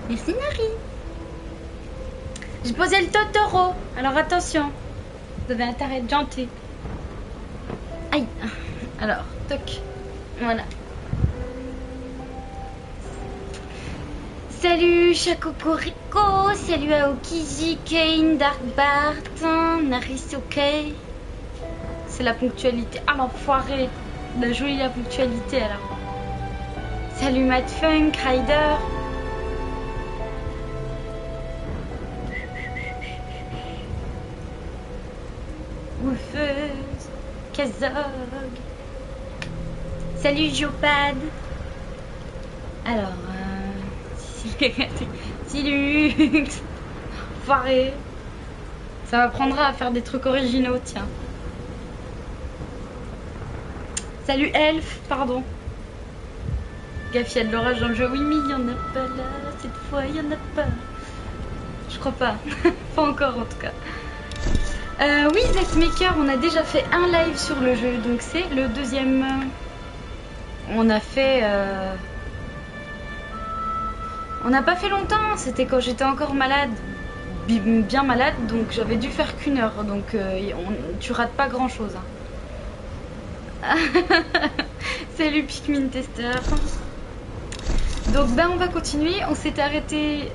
Merci Nari. J'ai posé le Totoro. Alors attention. Vous avez intérêt à être gentil. Aïe. Alors, toc. Voilà. Salut Chakokorico. Salut Aokiji, Kane, Dark Bart, Narisoke. C'est la ponctualité. Ah l'enfoiré. On a joué la ponctualité alors. Salut Matt Funk, Ryder. Woofeuse, Kazog. Salut Jopad. Alors, Silux. Foiré. Ça m'apprendra à faire des trucs originaux, tiens. Salut Elf, pardon. Gaffe, il y a de l'orage dans le jeu. Oui, mais il n'y en a pas là. Cette fois, il n'y en a pas. Je crois pas. Pas encore en tout cas. Oui, Zestmaker, on a déjà fait un live sur le jeu. Donc c'est le deuxième. On a fait... On n'a pas fait longtemps. C'était quand j'étais encore malade. Bien malade. Donc j'avais dû faire qu'une heure. Donc tu rates pas grand chose. Hein. Salut Pikmin Tester. Donc ben on va continuer. On s'était arrêté.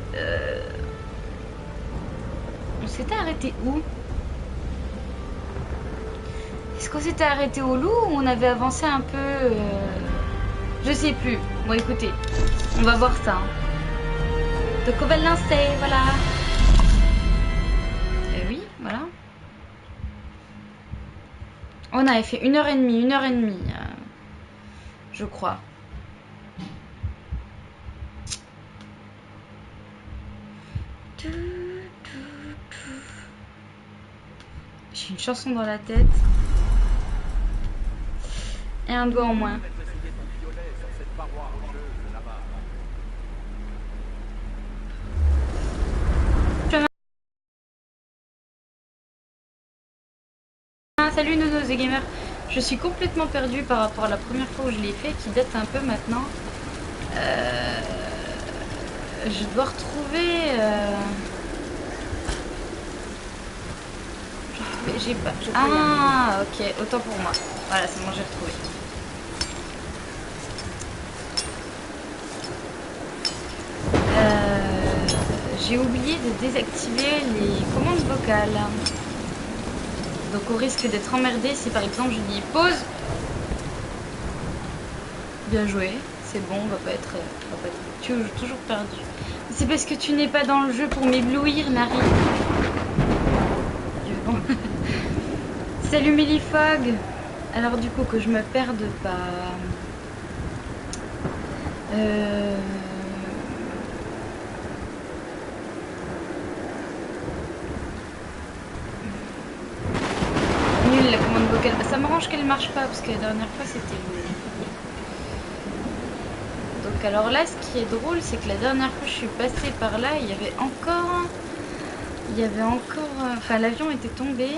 On s'était arrêté où? Est-ce qu'on s'était arrêté au loup ou on avait avancé un peu Je sais plus. Bon écoutez, on va voir ça. Hein. Donc on va le lancer, voilà. Oui, voilà. On avait fait 1h30, je crois. J'ai une chanson dans la tête. Et un doigt en moins. Salut Nono The Gamer. Je suis complètement perdue par rapport à la première fois où je l'ai fait, qui date un peu maintenant. Je dois retrouver... J'ai pas... Ah, ok, autant pour moi. Voilà, c'est bon, j'ai retrouvé. J'ai oublié de désactiver les commandes vocales. Donc au risque d'être emmerdé si par exemple je dis pause. Bien joué, c'est bon, on va pas être toujours perdu. C'est parce que tu n'es pas dans le jeu pour m'éblouir, Nari. Bon. Salut Millifog. Alors du coup que je me perde pas. Nul la commande vocale. Bah, ça m'arrange qu'elle marche pas parce que la dernière fois c'était nul. Donc alors là ce qui est drôle c'est que la dernière fois je suis passée par là, il y avait encore... Enfin l'avion était tombé.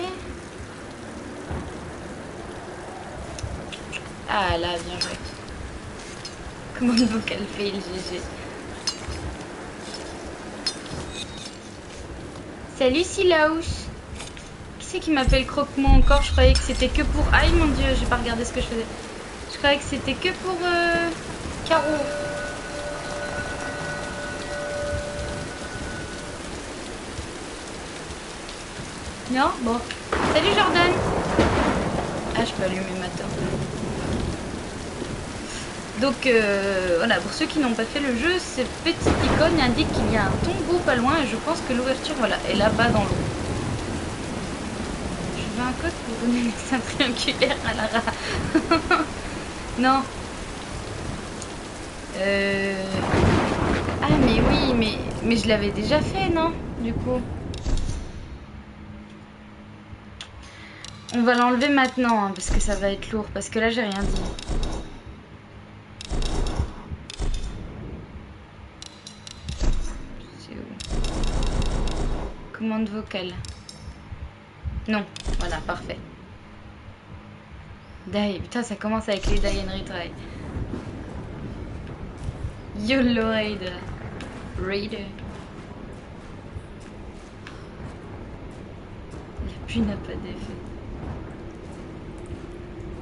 Ah là, bien joué. Commande vocale fail, GG. Salut Silaus. Qui c'est qui m'appelle Croque-moi encore? Je croyais que c'était que pour... Aïe mon dieu, j'ai pas regardé ce que je faisais. Je croyais que c'était que pour Caro. Non? Bon. Salut Jordan. Ah, je peux allumer ma torche. Donc voilà, pour ceux qui n'ont pas fait le jeu, cette petite icône indique qu'il y a un tombeau pas loin et je pense que l'ouverture voilà, est là-bas dans l'eau. Je veux un code pour donner un triangulaire à Lara. Non. Ah mais oui, mais je l'avais déjà fait, non? Du coup. On va l'enlever maintenant, hein, parce que ça va être lourd, parce que là j'ai rien dit. C'est où? Commande vocale. Non, voilà, parfait. Die, putain, ça commence avec les die and retry. YOLO Raid. Raider. Puis n'a pas d'effet.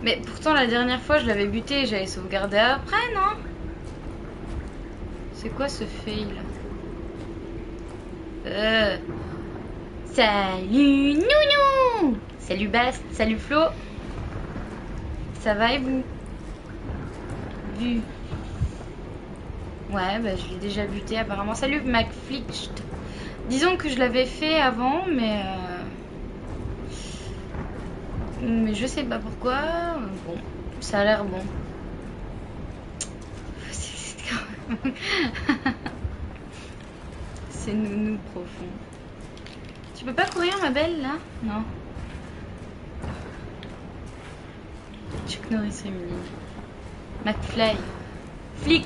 Mais pourtant la dernière fois je l'avais buté et j'avais sauvegardé après, non? C'est quoi ce fail? Salut Nounou! Salut Bast, salut Flo. Ça va et vous? Vu. Ouais, bah je l'ai déjà buté apparemment. Salut McFlix. Disons que je l'avais fait avant, mais je sais pas pourquoi. Bon, ça a l'air bon. C'est nounou profond. Tu peux pas courir, ma belle, là? Non. Chuck Norris féminine. McFly. Flick.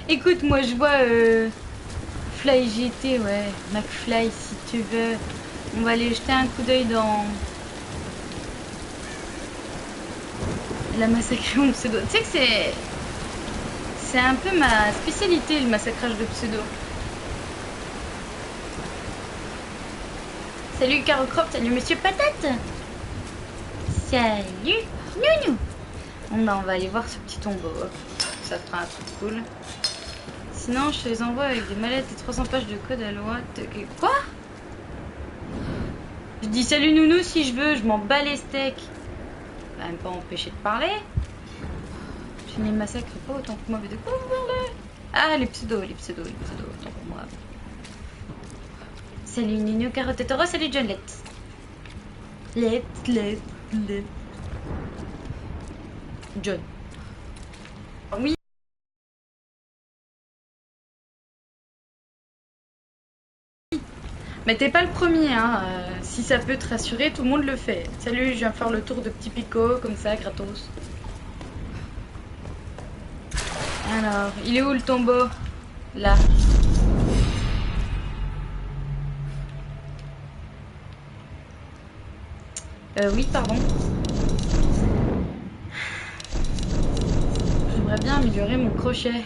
Écoute, moi je vois Fly GT, ouais. McFly, si tu veux. On va aller jeter un coup d'œil dans la massacre de pseudo. Tu sais que c'est un peu ma spécialité, le massacrage de pseudo. Salut Caro Crop, salut Monsieur Patate. Salut Nounou. Bon bah on va aller voir ce petit tombeau. Ça fera un truc cool. Sinon je te les envoie avec des mallettes et 300 pages de code à loi. Quoi? Je dis salut Nounou si je veux, je m'en bats les steaks. Va même pas empêcher de parler. Je ne les massacre pas autant que moi, mais de quoi vous parlez? Ah, les pseudos, autant pour moi. Salut Nino Carotte et Toro, salut John Let. John. Oui. Mais t'es pas le premier, hein. Si ça peut te rassurer, tout le monde le fait. Salut, je viens faire le tour de Petit Pico, comme ça, gratos. Alors, il est où le tombeau? Là. Oui, pardon. J'aimerais bien améliorer mon crochet.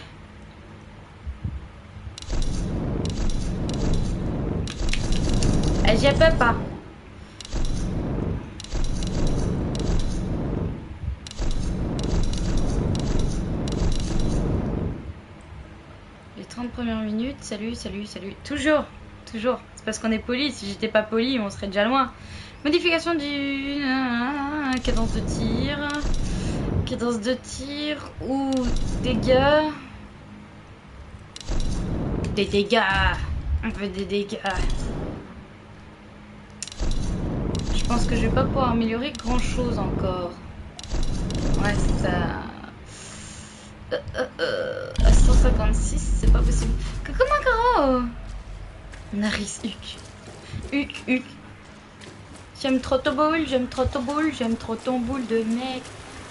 J'y peux pas. Les 30 premières minutes, salut. Toujours. C'est parce qu'on est poli. Si j'étais pas poli, on serait déjà loin. Modification du cadence de tir ou dégâts. Des dégâts. Un peu des dégâts. Je pense que je vais pas pouvoir améliorer grand chose encore. Ouais, c'est ça. À 156, c'est pas possible. Comment Caro? Naris Huc. J'aime trop ton boule de mec.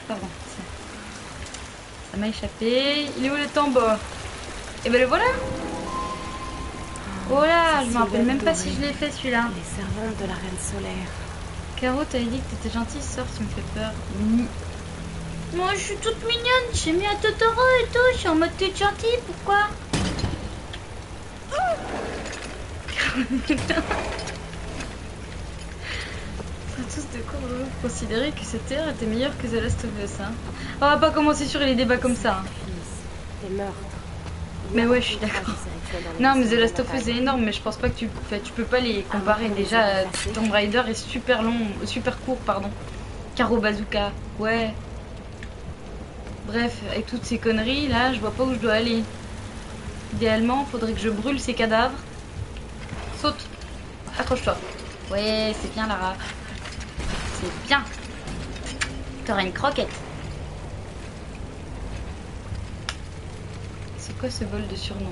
Pardon, ça m'a échappé. Il est où le tombeau? Et ben le voilà. Oh là, je me rappelle même pas si je l'ai fait celui-là. Les servantes de la reine solaire. Caro, t'avais dit que t'étais gentille, sors, tu me fais peur. Moi je suis toute mignonne, j'ai mis un Totoro et tout, je suis en mode toute gentille, pourquoi? Tous de quoi considérer que cette terre était meilleure que The Last of Us, hein. On va pas commencer sur les débats comme ça, hein. Des meurtres. Mais ouais, je suis d'accord. Non, mais The Last of Us est énorme, mais je pense pas que tu peux pas les comparer. Déjà, Tomb Raider est super court, pardon. Caro Bazooka, ouais. Bref, avec toutes ces conneries, là, je vois pas où je dois aller. Idéalement, faudrait que je brûle ces cadavres. Saute, accroche-toi. Ouais, c'est bien, Lara. C'est bien. T'auras une croquette. C'est quoi ce vol de surnom?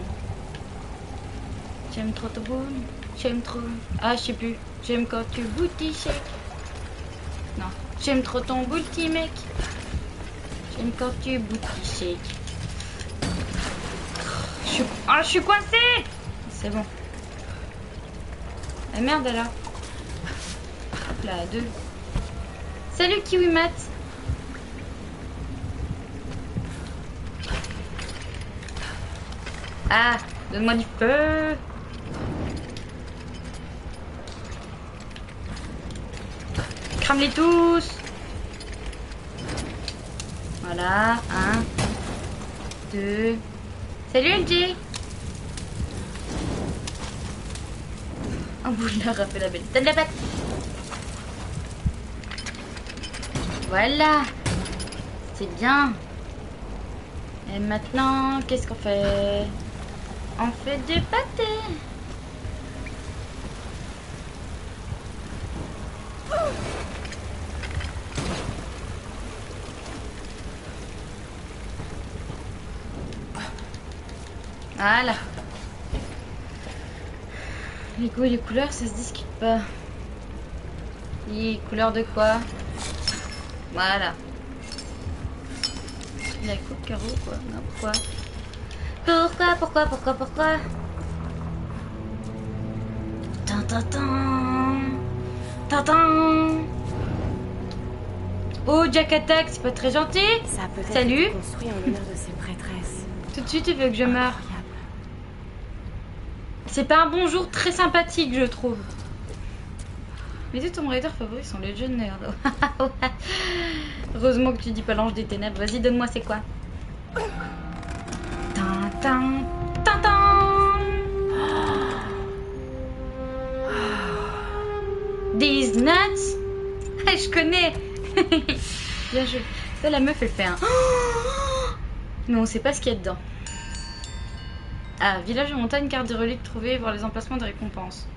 J'aime trop ton boule. J'aime trop. Ah, je sais plus. J'aime quand tu booty shake. Non. J'aime trop ton booty mec. J'aime quand tu booty shake. Je suis coincée. C'est bon. Ah merde là. Hop là, 2. Salut Kiwimat. Ah, donne-moi du feu. Crame-les tous. Voilà, 1, 2. Salut LG. Un bout de leur a fait la belle. Donne la patte. Voilà. C'est bien. Et maintenant, qu'est-ce qu'on fait? On fait du pâté. Voilà. Les goûts et les couleurs, ça se discute pas. Les couleurs de quoi? Voilà. La coupe carreau quoi? Non, pourquoi? Tintin. Oh, Jack Attack, c'est pas très gentil. Ça a peut-être Salut. été construit en l'honneur de ses prêtresses. Tout de suite, tu veux que je meure. C'est pas un bonjour très sympathique, je trouve. Mes deux Tomb Raider favoris sont les jeux de merde. Heureusement que tu dis pas l'ange des ténèbres. Vas-y, donne-moi, c'est quoi? Tintin. These nuts. Ah, je connais. Bien joué. Ça, la meuf, elle fait un... Mais on sait pas ce qu'il y a dedans. Ah, village de montagne, carte des reliques trouvées, voir les emplacements des récompenses.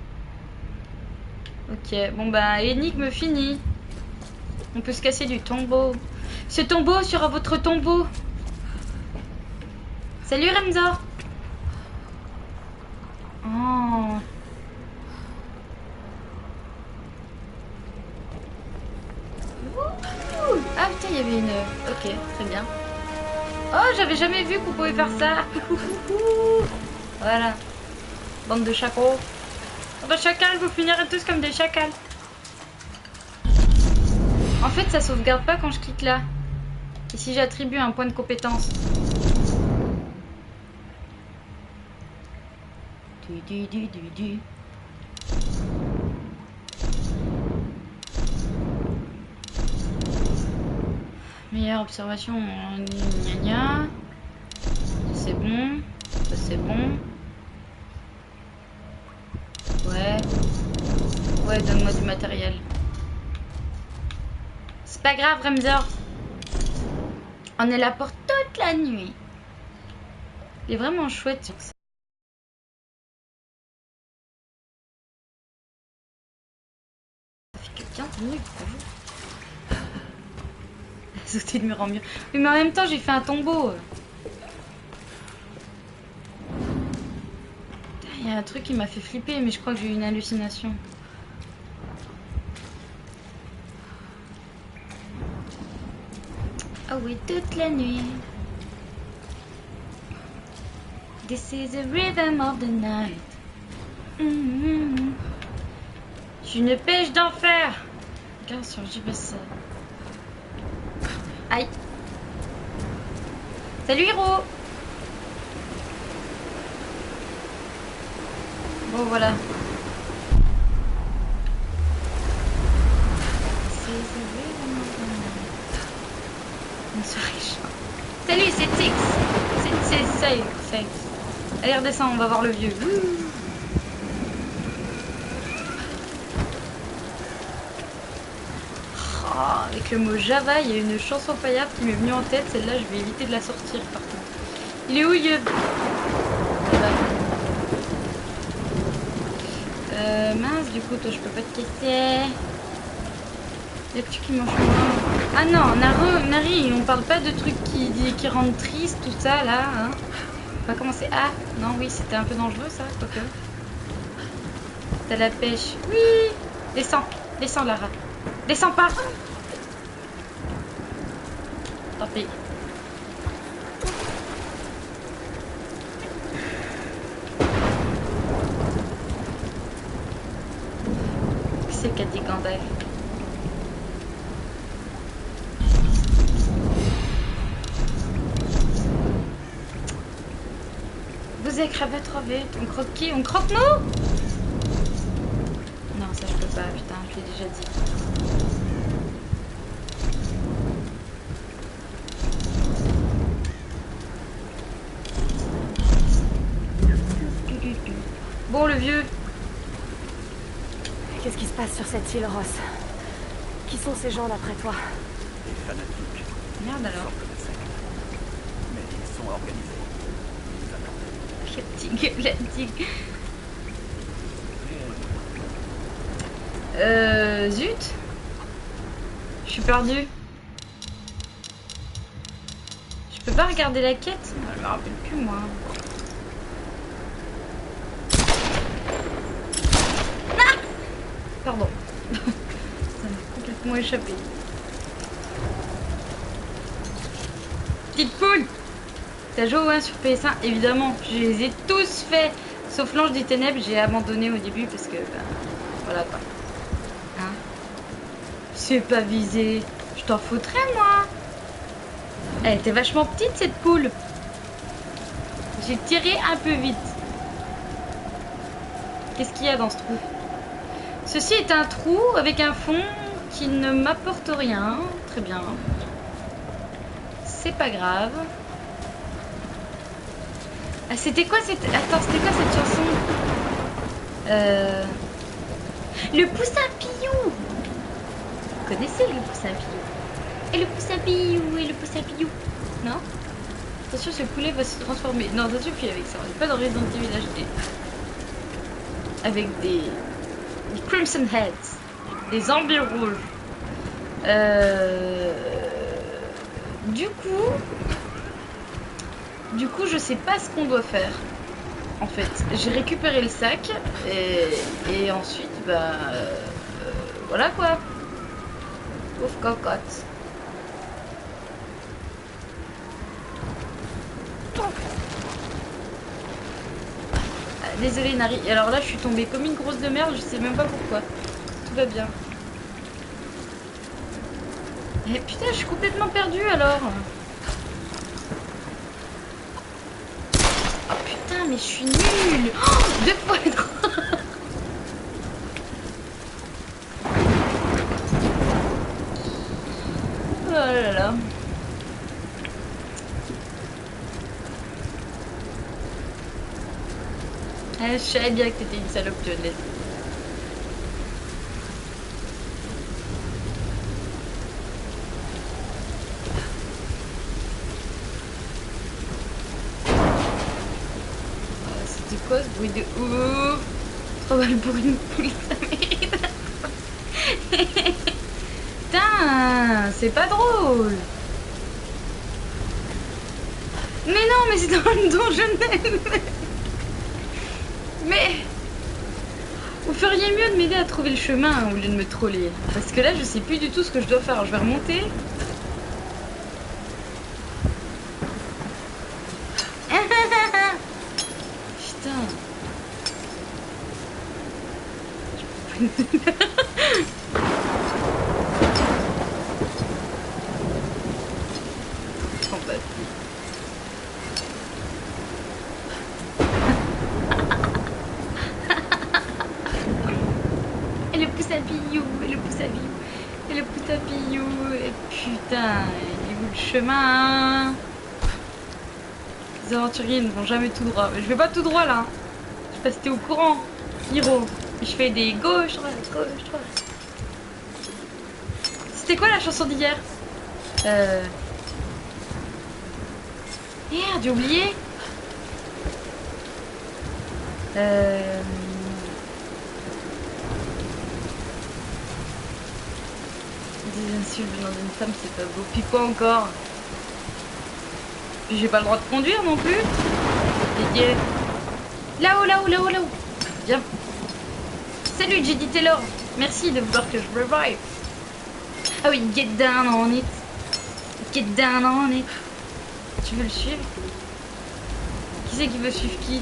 Ok, bon bah, énigme finie. On peut se casser du tombeau. Ce tombeau sera votre tombeau. Salut Remzor. Oh. Ah putain, il y avait une... Ok, très bien. Oh, j'avais jamais vu qu'on pouvait faire ça. Voilà. Bande de chacals. Oh bah chacal, vous finirez tous comme des chacals. En fait, ça sauvegarde pas quand je clique là. Et si j'attribue un point de compétence? Du. Meilleure observation en gna. C'est bon. Ça c'est bon. Ouais, donne-moi du matériel. C'est pas grave, Remzor. On est là pour toute la nuit. Il est vraiment chouette. Ça fait que 15 minutes, bonjour. Sauter de mur en mur. Oui, mais en même temps, j'ai fait un tombeau. Il y a un truc qui m'a fait flipper, mais je crois que j'ai eu une hallucination. Oh oui, toute la nuit. This is the rhythm of the night. Je suis une pêche d'enfer. Regarde sur JBC. Aïe. Salut Hiro. Bon voilà. Une soirée chante. Salut, c'est Tix. C'est safe. Allez, redescends, on va voir le vieux. Oh, avec le mot Java, il y a une chanson paillarde qui m'est venue en tête. Celle-là, je vais éviter de la sortir par contre. Il est où, Yeux? Mince, du coup, toi, je peux pas te casser. Y'a que tu qui mange moins. Ah non, Nari, on parle pas de trucs qui rendent triste, tout ça, là. Hein. On va commencer. Ah, non, oui, c'était un peu dangereux, ça, quoique. T'as la pêche. Oui. Descends, Lara. Descends pas. Tant pis. C'est qu'a dit Gandalf. posé avec Rabat trop vite. On croque qui? On croque nous? Non, ça je peux pas, putain, je l'ai déjà dit. Bon, le vieux. Qu'est-ce qui se passe sur cette île, Ross? Qui sont ces gens d'après toi? Des fanatiques. Merde alors. Sortent de secte. Mais ils sont organisés. Ils attendent. La digue. Zut. Je suis perdue. Je peux pas regarder la quête? Je me rappelle plus moi. Ah, pardon. Ça m'a complètement échappé. Petite poule. T'as joué au 1 sur PS1? Évidemment, je les ai tous faits. Sauf l'Ange des Ténèbres, j'ai abandonné au début parce que... Ben, voilà quoi. Hein? C'est pas visé. Je t'en foutrais moi. Elle était vachement petite cette poule. J'ai tiré un peu vite. Qu'est-ce qu'il y a dans ce trou? Ceci est un trou avec un fond qui ne m'apporte rien. Très bien. C'est pas grave. Ah, c'était quoi cette... Attends, c'était quoi cette chanson? Le poussin pillou. Vous connaissez le poussin pillou? Et le poussin pillou, et le poussin pillou. Non? Attention, ce poulet va se transformer. Non, ça suffit avec ça. On n'est pas dans Resident Evil HD. Avec des Crimson Heads. Des zombies rouges. Du coup, je sais pas ce qu'on doit faire. En fait, j'ai récupéré le sac et ensuite, bah, voilà quoi. Pauvre cocotte. Désolée Nari. Alors là, je suis tombée comme une grosse de merde. Je sais même pas pourquoi. Tout va bien. Et putain, je suis complètement perdue alors. Oh putain, mais je suis nulle. Oh, 2 fois trop. Oh là là. Je savais bien que t'étais une salope, John. C'était quoi ce bruit de ouf? 3 balles pour une poule, ça mérite. Putain, c'est pas drôle. Mais non, mais c'est dans le donjon. Mais vous feriez mieux de m'aider à trouver le chemin au lieu de me troller. Parce que là, je sais plus du tout ce que je dois faire. Alors, je vais remonter. Putain. Oh, bah. Et le pouce à pillou, et le pouce à pillou, et le pouce à pillou, et putain, il est où le chemin? Les aventuriers ne vont jamais tout droit. Mais je vais pas tout droit là. Je sais pas si t'es au courant, Hiro. Je fais des gauche, droite, gauche, droite. C'était quoi la chanson d'hier? Merde, j'ai oublié. Des insultes dans une femme, c'est pas beau. Puis quoi encore? Puis j'ai pas le droit de conduire non plus. Dédié. Là-haut, là-haut, là-haut, là-haut. Viens. Salut, J.D. Taylor. Merci de vouloir que je revive. Ah oui, get down on it. Get down on it. Tu veux le suivre? Qui c'est qui veut suivre qui?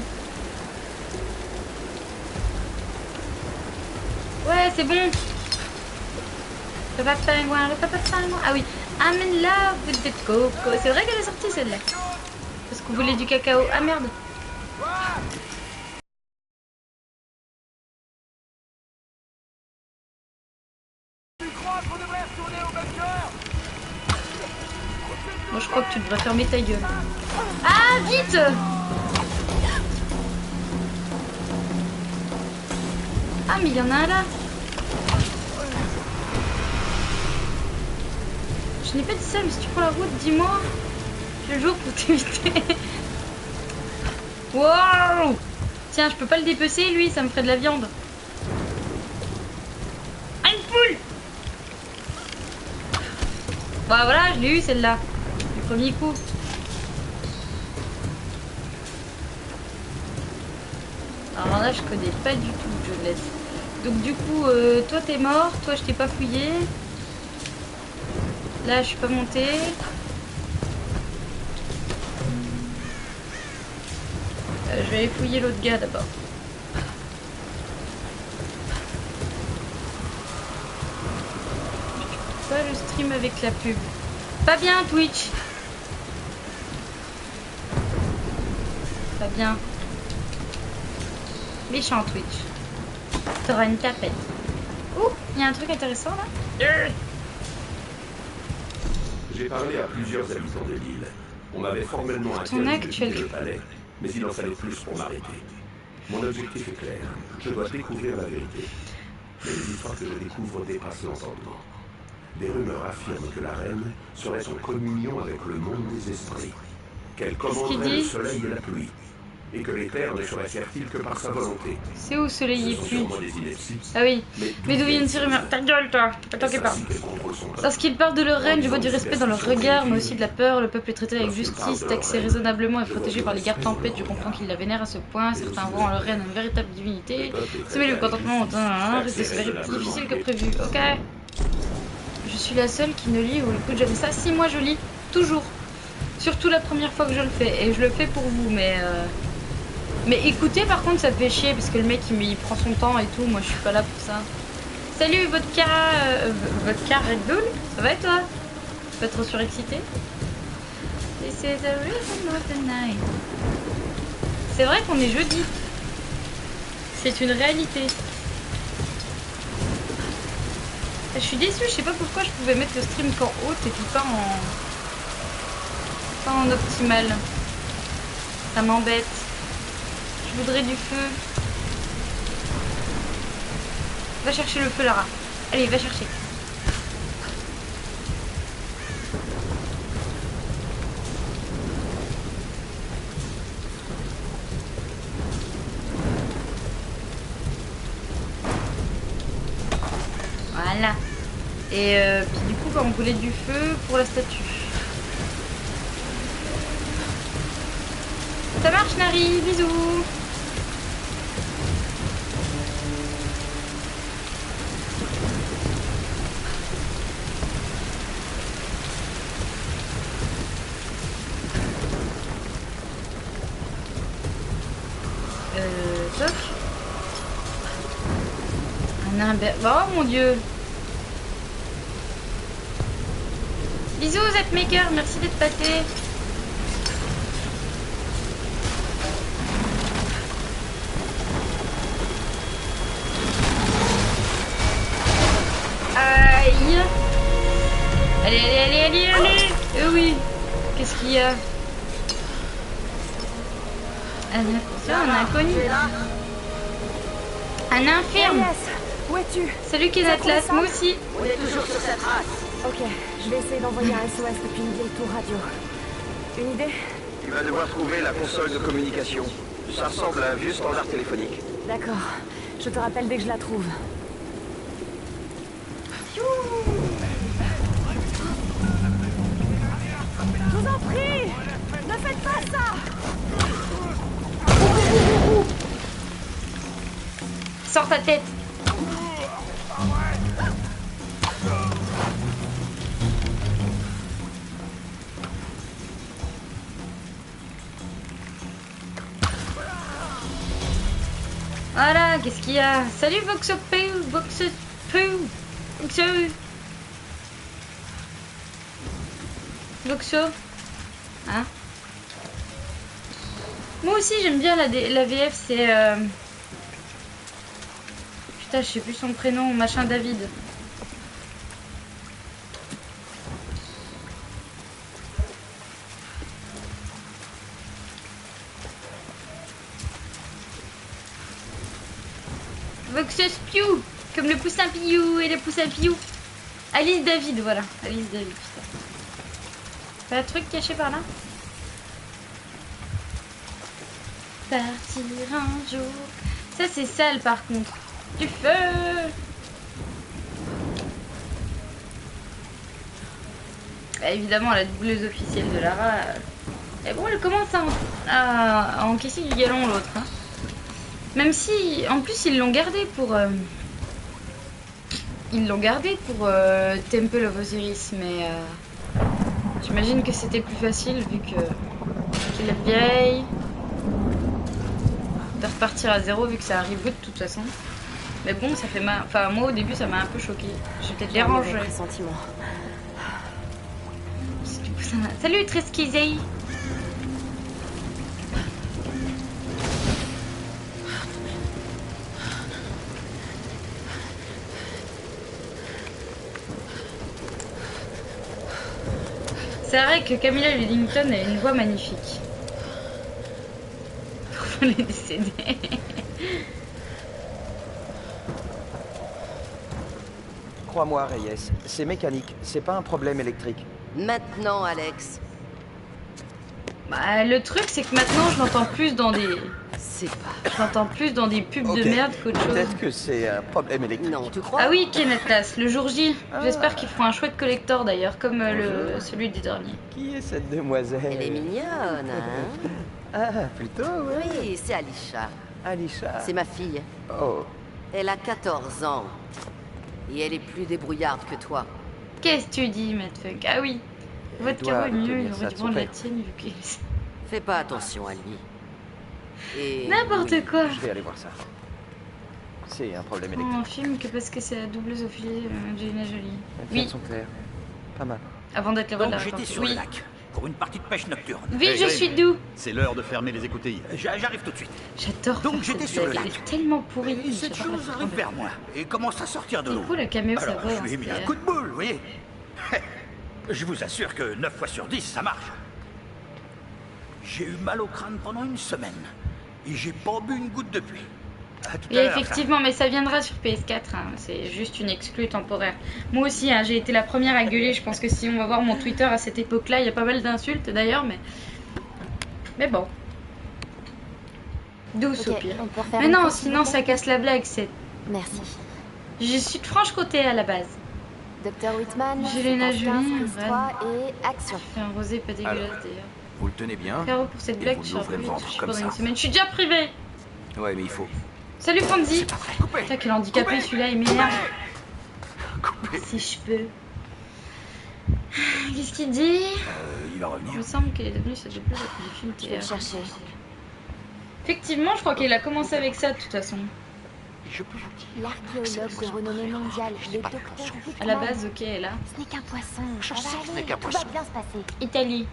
Ouais, c'est bon. Le papa pingouin, le papa pingouin. Ah oui, I'm in love with the coco. C'est vrai qu'elle est sortie celle-là. Parce qu'on voulait du cacao. Ah merde. Moi je crois que tu devrais fermer ta gueule. Ah vite! Ah mais il y en a un là. Je n'ai pas dit ça, mais si tu prends la route, dis-moi. Je le joue pour t'éviter. Wow! Tiens, je peux pas le dépecer lui, ça me ferait de la viande. Ah, une poule! Bah voilà, je l'ai eu celle-là. Du premier coup. Alors là, je connais pas du tout le jeu de laisse. Donc du coup, toi t'es mort, toi je t'ai pas fouillé. Là, je suis pas montée. Je vais aller fouiller l'autre gars d'abord. Pas le stream avec la pub. Pas bien Twitch. Pas bien. Méchant Twitch. T'auras une tapette. Ouh, il y a un truc intéressant là. J'ai parlé à plusieurs habitants de l'île. On m'avait formellement interdit de quitter le palais, mais il en fallait plus pour m'arrêter. Mon objectif est clair. Je dois découvrir la vérité. Mais les histoires que je découvre dépassent l'entendement. Des rumeurs affirment que la reine serait en communion avec le monde des esprits, qu'elle commanderait le soleil et la pluie, et que les terres ne seraient fertiles que par sa volonté. C'est où soleil et pluie? Des inepties. Ah oui, mais d'où viennent ces rumeurs? Ta gueule toi, t'inquiète pas. Lorsqu'ils parlent de leur reine, je vois du respect dans leur regard, mais aussi de la peur. Le peuple est traité avec justice, taxé raisonnablement et protégé par les gardes tempêtes. Je comprends qu'ils la vénèrent à ce point. Certains voient en leur reine une véritable divinité. Semer le contentement risque de s'avérer plus difficile que prévu. Ok. Je suis la seule qui ne lit ou écoute jamais ça. Si, moi je lis toujours. Surtout la première fois que je le fais. Et je le fais pour vous, mais écoutez, par contre, ça fait chier parce que le mec il prend son temps et tout. Moi je suis pas là pour ça. Salut vodka, vodka Red Bull, ça va et toi? Pas trop surexcité? This is the rhythm of the night. C'est vrai qu'on est jeudi. C'est une réalité. Je suis déçue, je sais pas pourquoi je pouvais mettre le stream qu'en haute et puis pas en optimal. Ça m'embête. Je voudrais du feu. Va chercher le feu, Lara. Allez, va chercher. Voilà. Et puis du coup, quand on voulait du feu pour la statue. Ça marche, Nari. Bisous. Toc. Un imber... Oh mon dieu. Bisous Zepmaker, merci d'être passé. Aïe. Allez, allez, allez, allez, allez. Oui. Qu'est-ce qu'il y a? Un inconnu. Un infirme. Où es-tu? Salut Kenatlas, moi aussi. On est toujours sur cette race. Ok, je vais essayer d'envoyer un SOS depuis une vieille tour radio. Une idée? Tu vas devoir trouver la console de communication. Ça ressemble à un vieux standard téléphonique. D'accord, je te rappelle dès que je la trouve. Je vous en prie, ne faites pas ça. Sors ta tête. Voilà, qu'est-ce qu'il y a? Salut Voxopou, Voxo. Hein? Moi aussi j'aime bien la VF, c'est... Putain, je sais plus son prénom, machin David. Voxus Pew, comme le poussin Piou et le poussin Piou. Alice David, voilà. Alice David, putain. Pas un truc caché par là? Partir un jour. Ça c'est sale par contre. Du feu. Bah, évidemment la doubleuse officielle de Lara. Et bon, elle commence à encaisser du galon l'autre. Hein. Même si, en plus ils l'ont gardé pour... Temple of Osiris, mais j'imagine que c'était plus facile vu que qu'il est vieille. De repartir à zéro vu que ça arrive de toute façon. Mais bon, ça fait mal. Enfin, moi au début ça m'a un peu choqué. J'ai peut-être dérangé. Salut Treskizei. C'est vrai que Camilla Luddington a une voix magnifique. Elle est décédée. Crois-moi, Reyes, c'est mécanique, c'est pas un problème électrique. Maintenant, Alex. Bah, le truc, c'est que maintenant, je l'entends plus dans des... C'est pas... Je l'entends plus dans des pubs de merde qu'autre chose. Peut-être que c'est un problème électrique. Non, tu crois? Ah oui, Kenneth Lass, le jour J. J'espère qu'ils feront un chouette collector d'ailleurs, comme celui des derniers. Qui est cette demoiselle? Elle est mignonne, hein? Ah, plutôt, oui. Oui, c'est Alisha. Alisha. C'est ma fille. Oh. Elle a 14 ans. Et elle est plus débrouillarde que toi. Qu'est-ce que tu dis, Matt Funk? Ah oui. Votre doit carreau est mieux, tenir il ça aurait de dû son prendre la père. tienne vu qu'il... Fais pas attention à lui. Et... N'importe oui, quoi. Je vais aller voir ça. C'est un problème Oh, électrique. un film que parce que c'est la doubleuse au filet Angelina Jolie. Les Oui, sont clairs. Pas mal. avant d'être le roi de Donc la j'étais réponse. sur le Oui, lac pour une partie de pêche nocturne. oui, je suis doux. C'est l'heure de fermer les écoutilles. J'arrive tout de suite. J'adore Donc faire j'étais cette sur le blague, lac. elle est tellement pourrie. Et cette j'adore la chose faire arrive tomber. vers moi et commence à sortir de Du l'eau. coup, la caméo, ça Alors va. je lui ai mis un coup de boule, vous voyez. Je vous assure que 9 fois sur 10, ça marche. J'ai eu mal au crâne pendant une semaine. Et j'ai pas bu une goutte depuis. À tout Et à l'heure, ça. effectivement, mais ça viendra sur PS4, hein. C'est juste une exclue temporaire. Moi aussi, hein, j'ai été la première à gueuler. Je pense que si on va voir mon Twitter à cette époque-là, il y a pas mal d'insultes d'ailleurs, mais bon. Douce au Ok, pire. on peut refaire Mais une non, pause, s'il sinon vous ça plaît casse la blague. Merci. Je suis de Franche-Comté à la base. Docteur Whitman, Angelina séquence 15, Jolie, prise 3 et action. C'est un rosé pas dégueulasse Alors. d'ailleurs. Vous le tenez bien? Caro, pour cette Et blague, vous tu seras l'ouvrez le privé de ventre sushi comme pendant une ça. semaine. Je suis déjà privée. Ouais, mais il faut. Salut Fonzie. C'est pas vrai. Coupez. Putain, quel handicapé celui-là, il m'énerve. Coupé. Si je peux. Qu'est-ce qu'il dit? Il va Il revenir. me semble qu'elle est devenue cette doublure du film Je vais le théâtre. chercher. Effectivement, je crois qu'elle a commencé avec ça de toute façon. Je peux vous dire. L'archéologue de renommée mondiale, le docteur À la Whitman. base, ok, elle est là. Ce n'est qu'un poisson. Je Ça va sais que ce aller, n'est qu'un tout va poisson. bien se passer. Italie.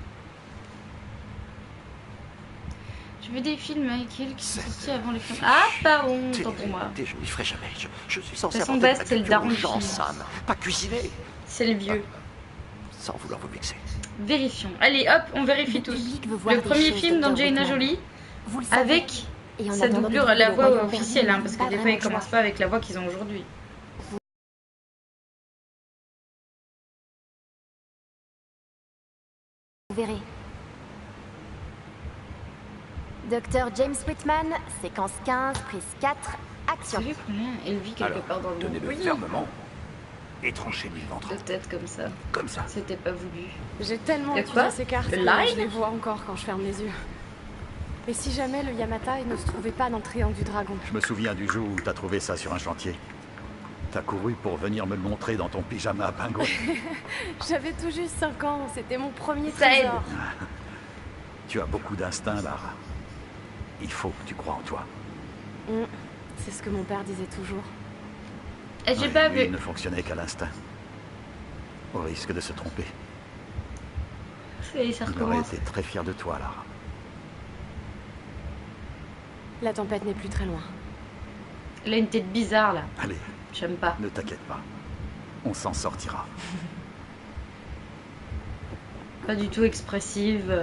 Tu veux des films avec elle qui sont sortis avant les films? Ah, pardon, tant pour moi. Je n'y ferai jamais. Je suis censé De toute façon, apporter de Bast, c'est le la culture daron aux du gens, film. Sam. Pas cuisiner. C'est le vieux. Sans vouloir vous vexer. Vérifions. Allez, hop, on vérifie Le tous. public veut voir Le des premier choses, film Dr. d'Angelina Whitman. Jolie Vous le savez. avec Et en sa attendant doublure de à la trouver voix le royaume officielle, hein, perdu, parce pas que des fois vraiment ils commencent joie. pas avec la voix qu'ils ont aujourd'hui. Vous verrez. Docteur James Whitman, séquence 15, prise 4, action. Salut, combien elle vit quelque Alors, part dans le monde. tenez-le Oui, fermement. Et tranchez-lui le ventre. de tête comme ça. Comme ça. C'était pas voulu. J'ai tellement De étudié quoi? ces cartes Le que live? je les vois encore quand je ferme les yeux. Et si jamais le Yamatai ne se trouvait pas dans le triangle du dragon? Je me souviens du jour où t'as trouvé ça sur un chantier. T'as couru pour venir me le montrer dans ton pyjama à pingouin. J'avais tout juste 5 ans, c'était mon premier Ça aide. trésor. Tu as beaucoup d'instinct, Lara. Il faut que tu crois en toi. C'est ce que mon père disait toujours. Et j'ai Oui, pas lui, vu. il ne fonctionnait qu'à l'instinct. Au risque de se tromper. Et ça Il aurait recommence. été très fier de toi, Lara. La tempête n'est plus très loin. Elle a une tête bizarre là. Allez, J'aime pas. ne t'inquiète pas. On s'en sortira. Pas du tout expressive.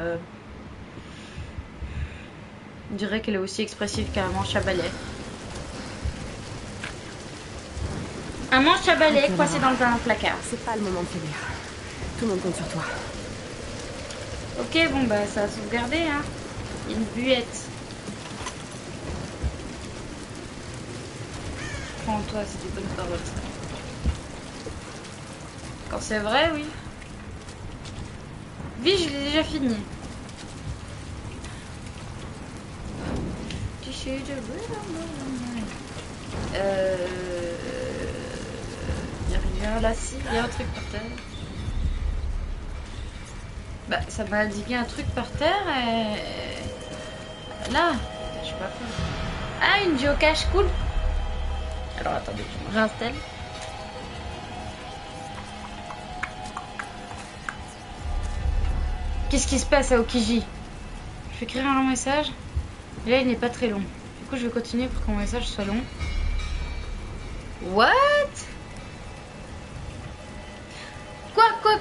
On dirait qu'elle est aussi expressive qu'un manche à balai. Un manche à balai coincé dans un placard. C'est pas le moment de faiblir. Tout le monde compte sur toi. Ok, bon bah ça a sauvegardé, hein. Une buette. Prends-toi, c'est des bonnes paroles ça. Quand c'est vrai, oui. Vie, je l'ai déjà fini. Y'a rien là, si, il y a un truc par terre. Bah, ça m'a indiqué un truc par terre et... Là, je sais pas faire. Ah, une géocache, cool. Alors attendez, je réinstalle. Qu'est-ce qui se passe à Okiji? Je vais écrire un message. Et là, il n'est pas très long. Du coup, je vais continuer pour que mon message soit long. What?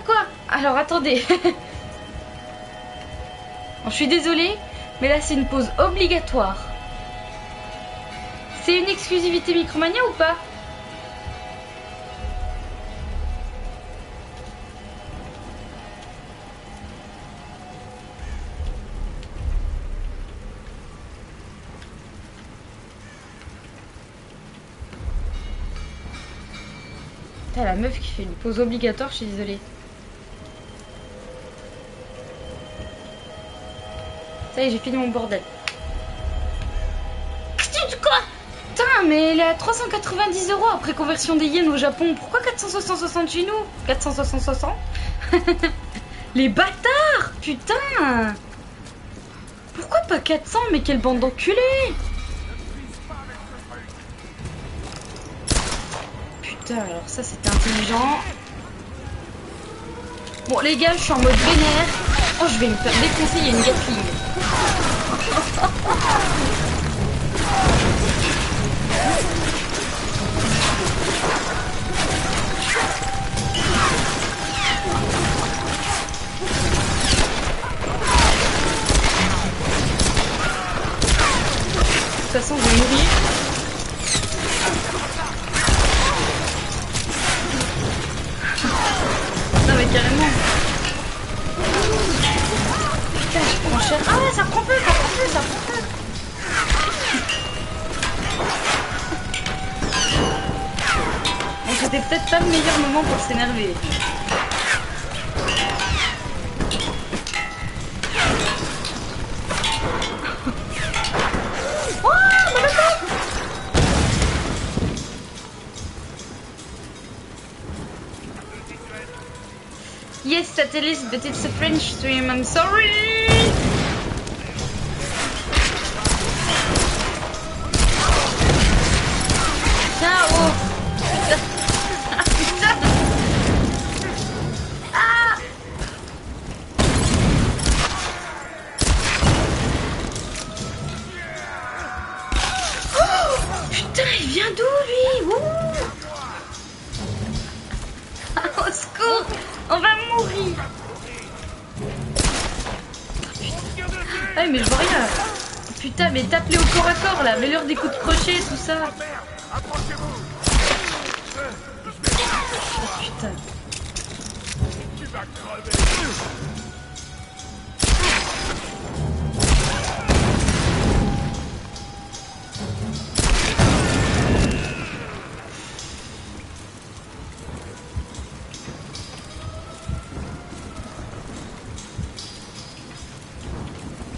Quoi? Alors, attendez. Bon, je suis désolée, mais là, c'est une pause obligatoire. C'est une exclusivité Micromania ou pas? Putain, la meuf qui fait une pause obligatoire, je suis désolée. Ça y est, j'ai fini mon bordel. Quoi? Putain, mais elle est à 390 € après conversion des yens au Japon. Pourquoi 460 chez nous? 460. Les bâtards. Putain. Pourquoi pas 400? Mais quelle bande d'enculés. Putain, alors ça c'était intelligent. Bon les gars, je suis en mode vénère. Oh, je vais me faire défoncer, il y a une Gatling. De toute façon, je vais mourir. Non mais carrément. Putain, je prends cher. Ah ouais, ça prend peu. Bon, c'était peut-être pas le meilleur moment pour s'énerver. Yes, Satellite, but it's a French stream, I'm sorry! Ciao! Putain! Ah! Oh! Putain, il vient d'où lui? Au secours! On va mourir. Ah mais je vois rien. Putain, mais tape-les au corps à corps là. Mets-leur des coups de crochet, tout ça. Oh, putain. Tu vas crever.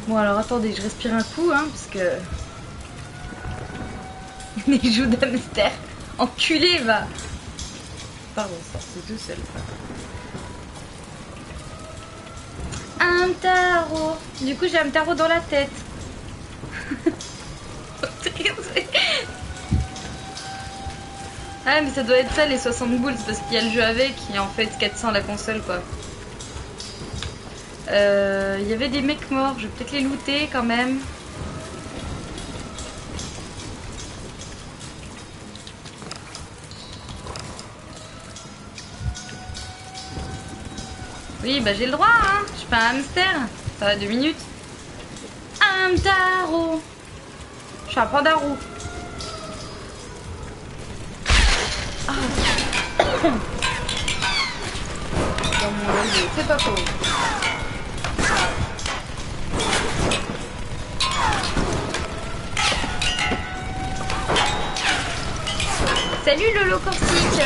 Bon alors attendez, je respire un coup hein, parce que... Les joues d'hamster. Enculé va. Pardon, c'est tout seul. Un tarot. Du coup j'ai un tarot dans la tête. Ah mais ça doit être ça les 60 boules, parce qu'il y a le jeu avec et en fait 400 la console quoi. Il y avait des mecs morts, je vais peut-être les looter quand même. Oui, bah j'ai le droit, hein. Je suis pas un hamster. Ça va 2 minutes. Un taro. Je suis un pandarou. Ah. Dans mon loyer, c'est pas faux. Salut Lolo Corsic.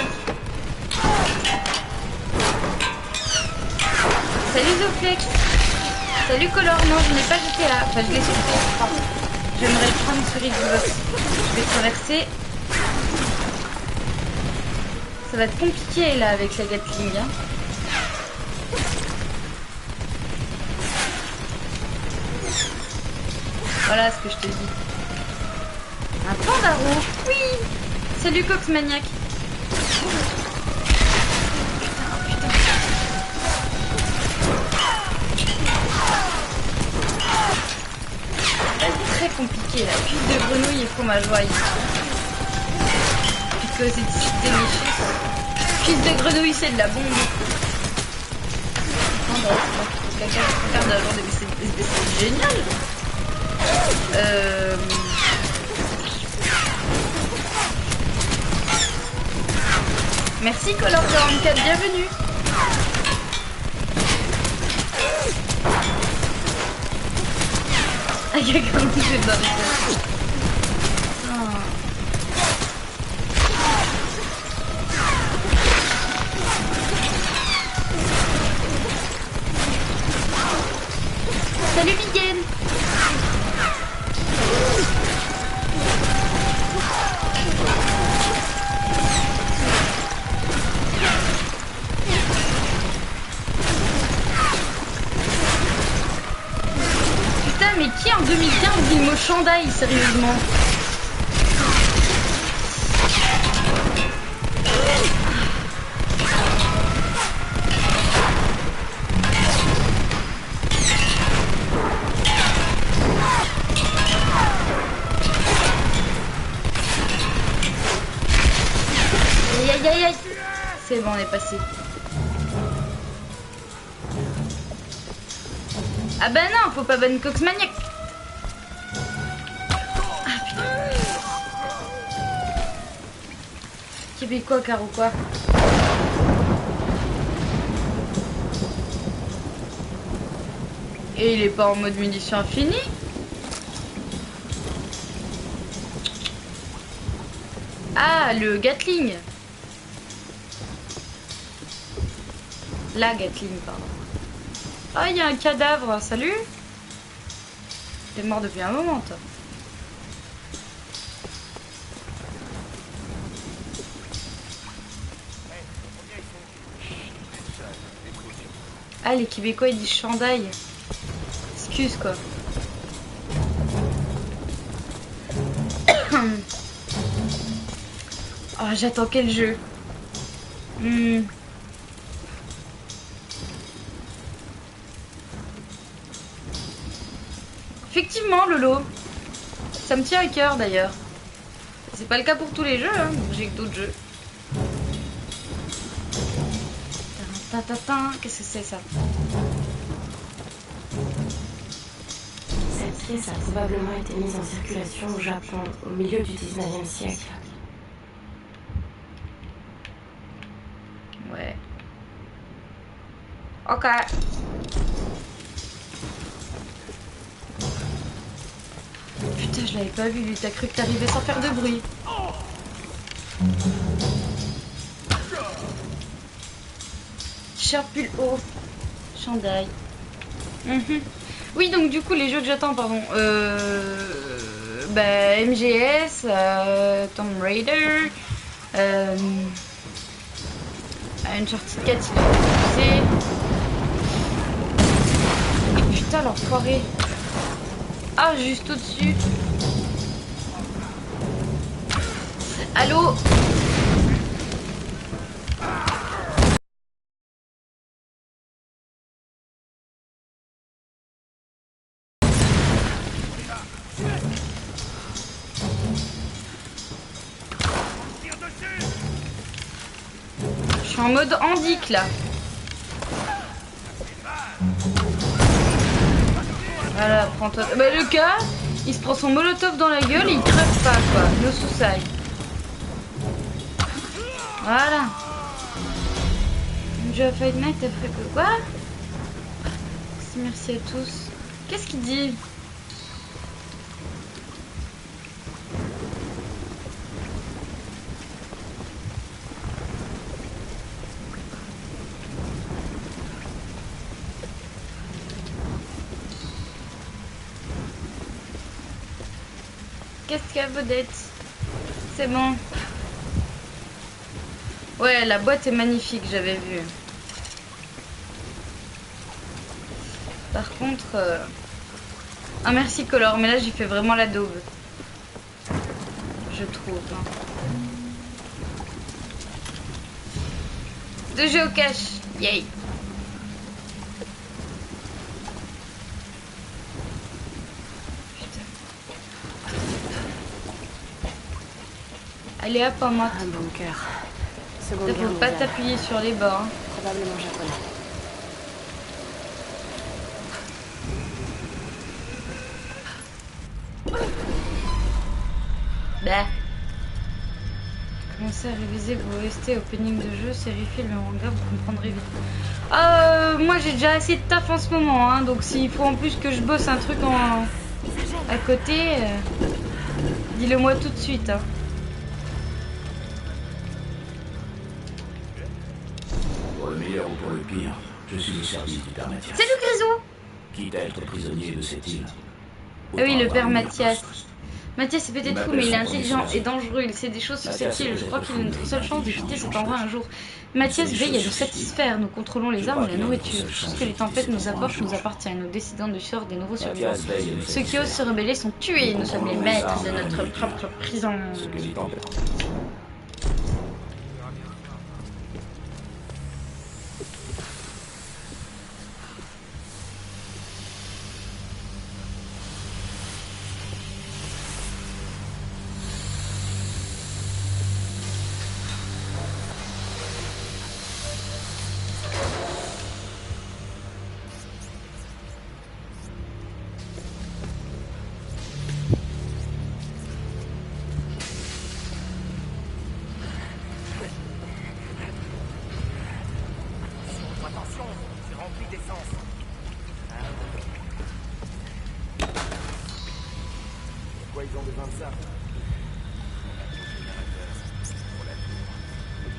Salut Zoflex. Salut Color. Non, je n'ai pas GTA. Enfin, je l'ai sur PS3. J'aimerais le prendre sur Xbox. Je vais traverser. Ça va être compliqué là avec la Gatling. Hein. Voilà ce que je te dis. Un pandarou. Oui. Salut Cox Maniac. C'est très compliqué là. Cuisse de grenouille et fromage. Ouais. Puisque c'est délicieux. Cuisse de grenouille, c'est de la bombe. C'est génial. Merci Color 44, bienvenue. Ah, il y a quand même des barres. Salut Miguel. Putain, mais qui en 2015 dit le mot chandail, sérieusement? C'est bon, on est passé. Ah bah non, faut pas ban Cox Maniac. Ah putain. Québécois, car ou quoi? Et il est pas en mode munition infinie? Ah, le Gatling. La Gatling, pardon. Ah, il y a un cadavre, salut. T'es mort depuis un moment, toi. Ah, les Québécois, ils disent chandail. Excuse, quoi. Oh, j'attends quel jeu. Effectivement, Lolo. Ça me tient à cœur d'ailleurs. C'est pas le cas pour tous les jeux, hein. J'ai que d'autres jeux. Qu'est-ce que c'est ça? Cette pièce a probablement été mise en circulation au Japon au milieu du 19e siècle. Ouais. Ok. Putain, je l'avais pas vu, lui. T'as cru que t'arrivais sans faire de bruit. T-shirt pull haut. Chandail. Oui, donc du coup, les jeux que j'attends, pardon. Bah, MGS, Tomb Raider, Uncharted 4, il a refusé. Ah putain, l'enfoiré. Ah, juste au-dessus. Allô? Je suis en mode handic là. Voilà, prends-toi. Bah, le gars, il se prend son molotov dans la gueule et il crève pas, quoi. No suicide. Voilà. Jeu à Fight Night, t'as fait quoi? Merci à tous. Qu'est-ce qu'il dit? Qu'est-ce qu'il y a, Baudette? C'est bon. Ouais, la boîte est magnifique, j'avais vu. Par contre... Ah merci Color, mais là j'ai fait vraiment la daube. Je trouve. De géocache. Yay. Allez hop, en mode. Un bunker. Il ne faut pas t'appuyer sur les bords. Hein. Probablement japonais. Bah. Commencez à réviser vos OST opening de jeu, série, film, manga, vous comprendrez vite. Moi j'ai déjà assez de taf en ce moment, hein, donc s'il faut en plus que je bosse un truc à côté, dis-le moi tout de suite. Hein. Pour le meilleur ou pour le pire, je suis au service du père Mathias. Salut Grisou! Quitte à être prisonnier de cette île. Ah oui, le père Mathias. Mathias est peut-être fou, mais il est intelligent et dangereux. Il sait des choses sur cette île. Je crois qu'il a notre seule chance de quitter cet endroit un jour. Mathias veille à nous satisfaire. Nous contrôlons les armes et la nourriture. Tout ce que les tempêtes nous apportent nous appartient. Nous décidons du sort des nouveaux survivants. Ceux qui osent se rebeller sont tués. Nous sommes les maîtres de notre propre prison.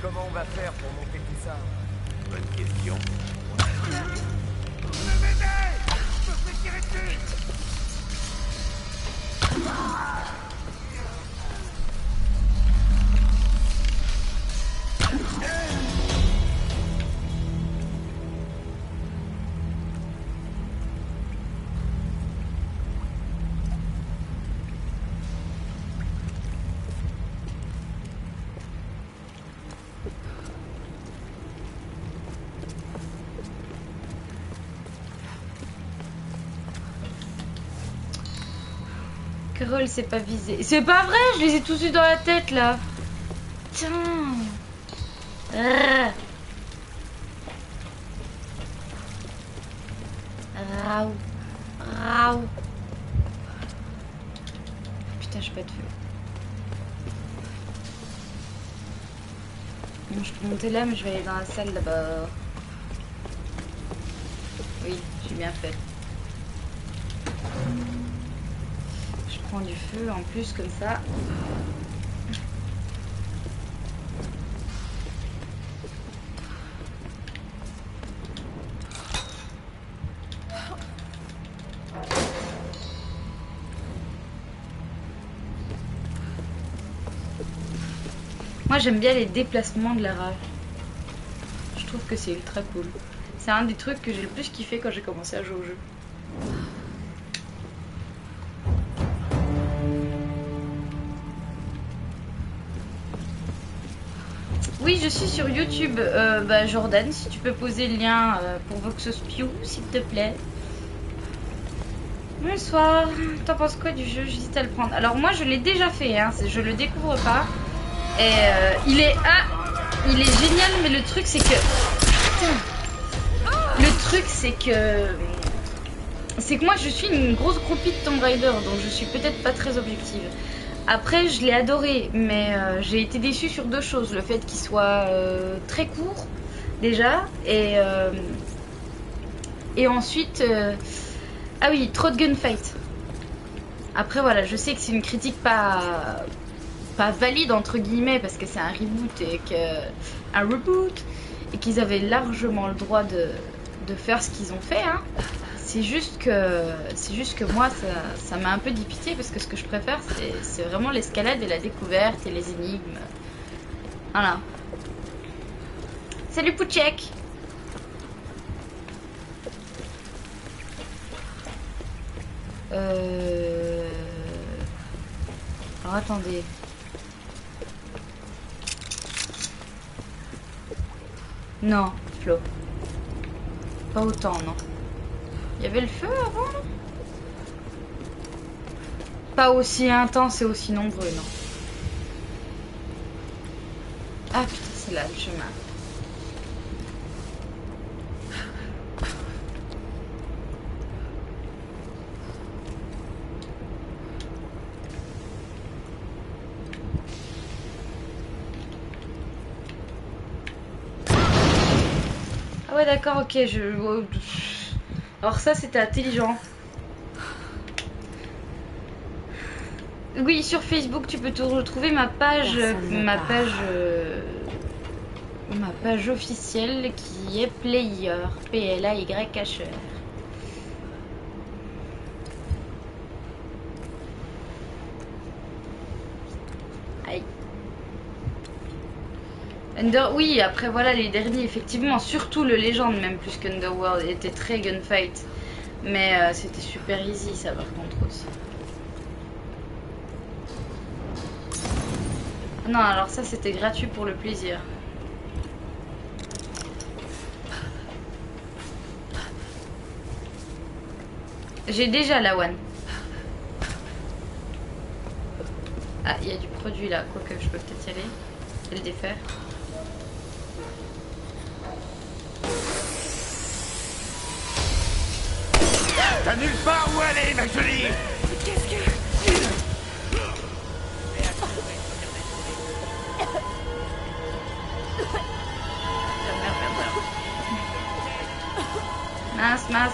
Comment on va faire pour monter tout ça? Bonne question. Carole, c'est pas visé. C'est pas vrai, je les ai tous eu dans la tête là. Tiens. Raou. Raou. Putain, j'ai pas de feu. Bon, je peux monter là, mais je vais aller dans la salle là-bas. Oui, j'ai bien fait. Je prends du feu en plus comme ça. Moi j'aime bien les déplacements de la rage. Je trouve que c'est ultra cool. C'est un des trucs que j'ai le plus kiffé quand j'ai commencé à jouer au jeu. Oui, je suis sur YouTube. Jordan, si tu peux poser le lien pour Voxospew, s'il te plaît. Bonsoir. T'en penses quoi du jeu? J'hésite à le prendre. Alors moi, je l'ai déjà fait. Hein. Je le découvre pas. Et il est génial, mais le truc c'est que... Putain. Le truc c'est que... c'est que moi je suis une grosse groupie de Tomb Raider, donc je suis peut-être pas très objective. Après, je l'ai adoré, mais j'ai été déçue sur deux choses. Le fait qu'il soit très court, déjà, et ensuite... ah oui, trop de gunfight. Après, voilà, je sais que c'est une critique pas valide, entre guillemets, parce que c'est un reboot et qu'ils avaient largement le droit de faire ce qu'ils ont fait, hein. C'est juste que moi ça m'a un peu dépité parce que ce que je préfère c'est vraiment l'escalade et la découverte et les énigmes. Voilà. Salut Pouchek. Alors attendez. Non, Flo. Pas autant, non. Il y avait le feu avant, là? Pas aussi intense et aussi nombreux, non. Ah putain, c'est là le chemin. Ah ouais, d'accord, ok, alors ça c'était intelligent. Oui, sur Facebook tu peux retrouver ma page officielle qui est Player, P-L-A-Y-H-R. Aïe. Oui, après voilà les derniers, effectivement, surtout le Légende, même plus qu'Underworld, était très gunfight. Mais c'était super easy, ça par contre aussi. Non, alors ça c'était gratuit pour le plaisir. J'ai déjà la one. Ah, il y a du produit là, quoique je peux peut-être y aller et le défaire. T'as nulle part où aller, ma jolie. Qu'est-ce que...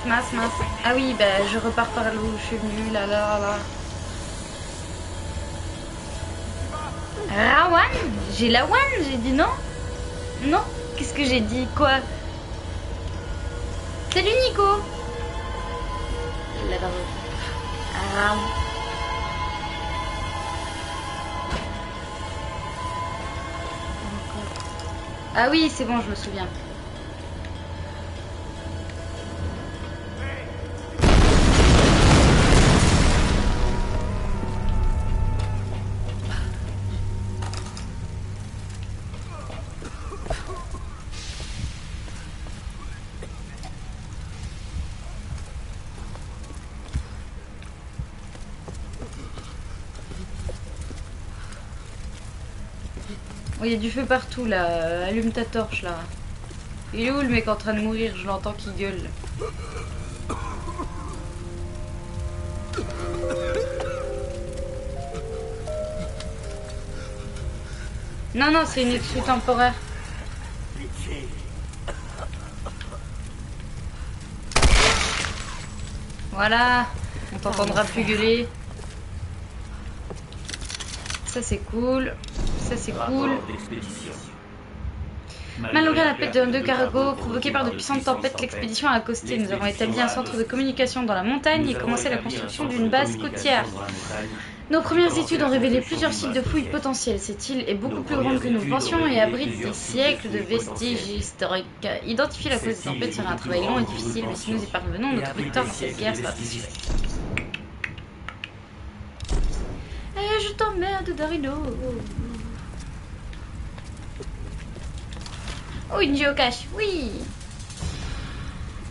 Mince. Ah oui, bah je repars par là où je suis venue, là. Rawan? J'ai la one, j'ai dit non. Non? Qu'est-ce que j'ai dit? Quoi? Salut Nico. Là-bas. Ah oui, c'est bon, je me souviens. Il y a du feu partout là, allume ta torche là. Il est où le mec en train de mourir? Je l'entends qui gueule. Non, c'est une exclue temporaire. Voilà, on t'entendra plus gueuler. Ça c'est cool. Ça c'est cool. Malgré la perte de cargo provoquée par de puissantes tempêtes, l'expédition a accosté. Nous avons établi un centre de communication dans la montagne et commencé la construction d'une base côtière. Nos premières études ont révélé plusieurs sites de fouilles potentiels. Cette île est beaucoup plus grande que nous pensions et abrite des siècles de vestiges historiques. Identifier la cause des tempêtes sera un travail long et difficile, mais si nous y parvenons, notre victoire dans cette guerre sera assurée. Et je t'emmerde, Dorino. Oh, une géocache, oui.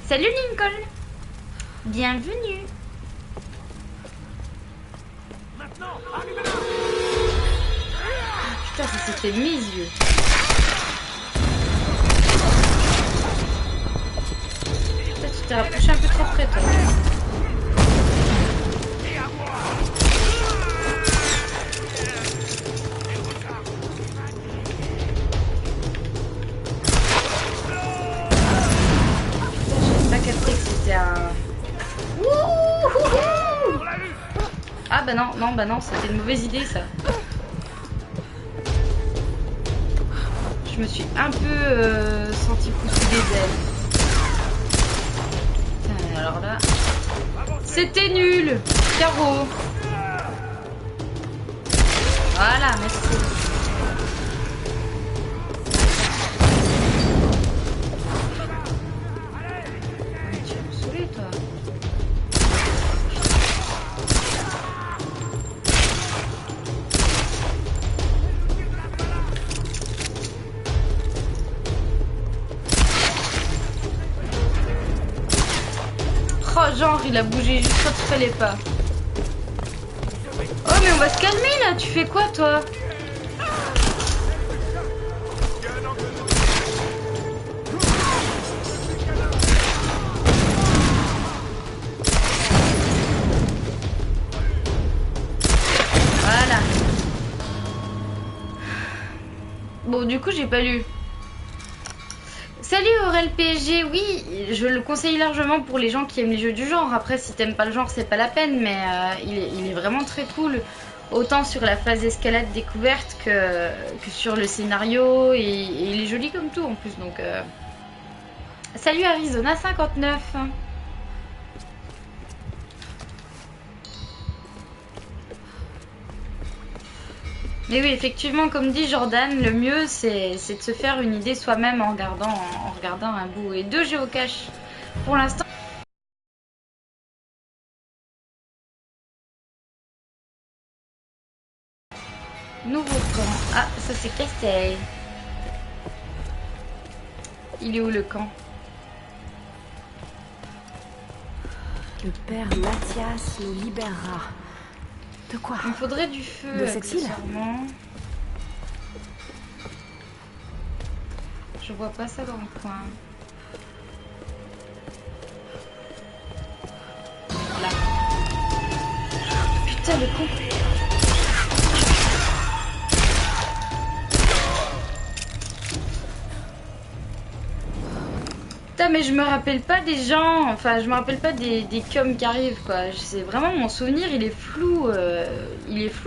Salut Lincoln. Bienvenue. Ah, putain, ça c'était mes yeux. Peut-être tu t'es rapproché un peu trop près, toi. bah non, c'était une mauvaise idée ça. Je me suis un peu senti pousser des ailes. Putain, alors là... C'était nul. Carreau. Voilà, merci. Tu vas me saouler, toi. Oh, genre, il a bougé juste quand il fallait pas. Oh, mais on va se calmer là. Tu fais quoi, toi? Voilà. Bon, du coup, j'ai pas lu. Salut Aurel PSG, oui, je le conseille largement pour les gens qui aiment les jeux du genre. Après, si t'aimes pas le genre, c'est pas la peine, mais il est vraiment très cool. Autant sur la phase escalade découverte que sur le scénario, et il est joli comme tout en plus. Donc, salut Arizona 59. Mais oui, effectivement, comme dit Jordan, le mieux c'est de se faire une idée soi-même en regardant un bout. Et 2 géocaches pour l'instant. Nouveau camp. Ah, ça c'est Castel. Il est où le camp? Le père Mathias nous libérera. De quoi? Il me faudrait du feu. De cette île? Je vois pas ça dans le coin. Voilà. Putain, le con. Putain, mais je me rappelle pas des gens, enfin je me rappelle pas des coms qui arrivent quoi. C'est vraiment mon souvenir, il est flou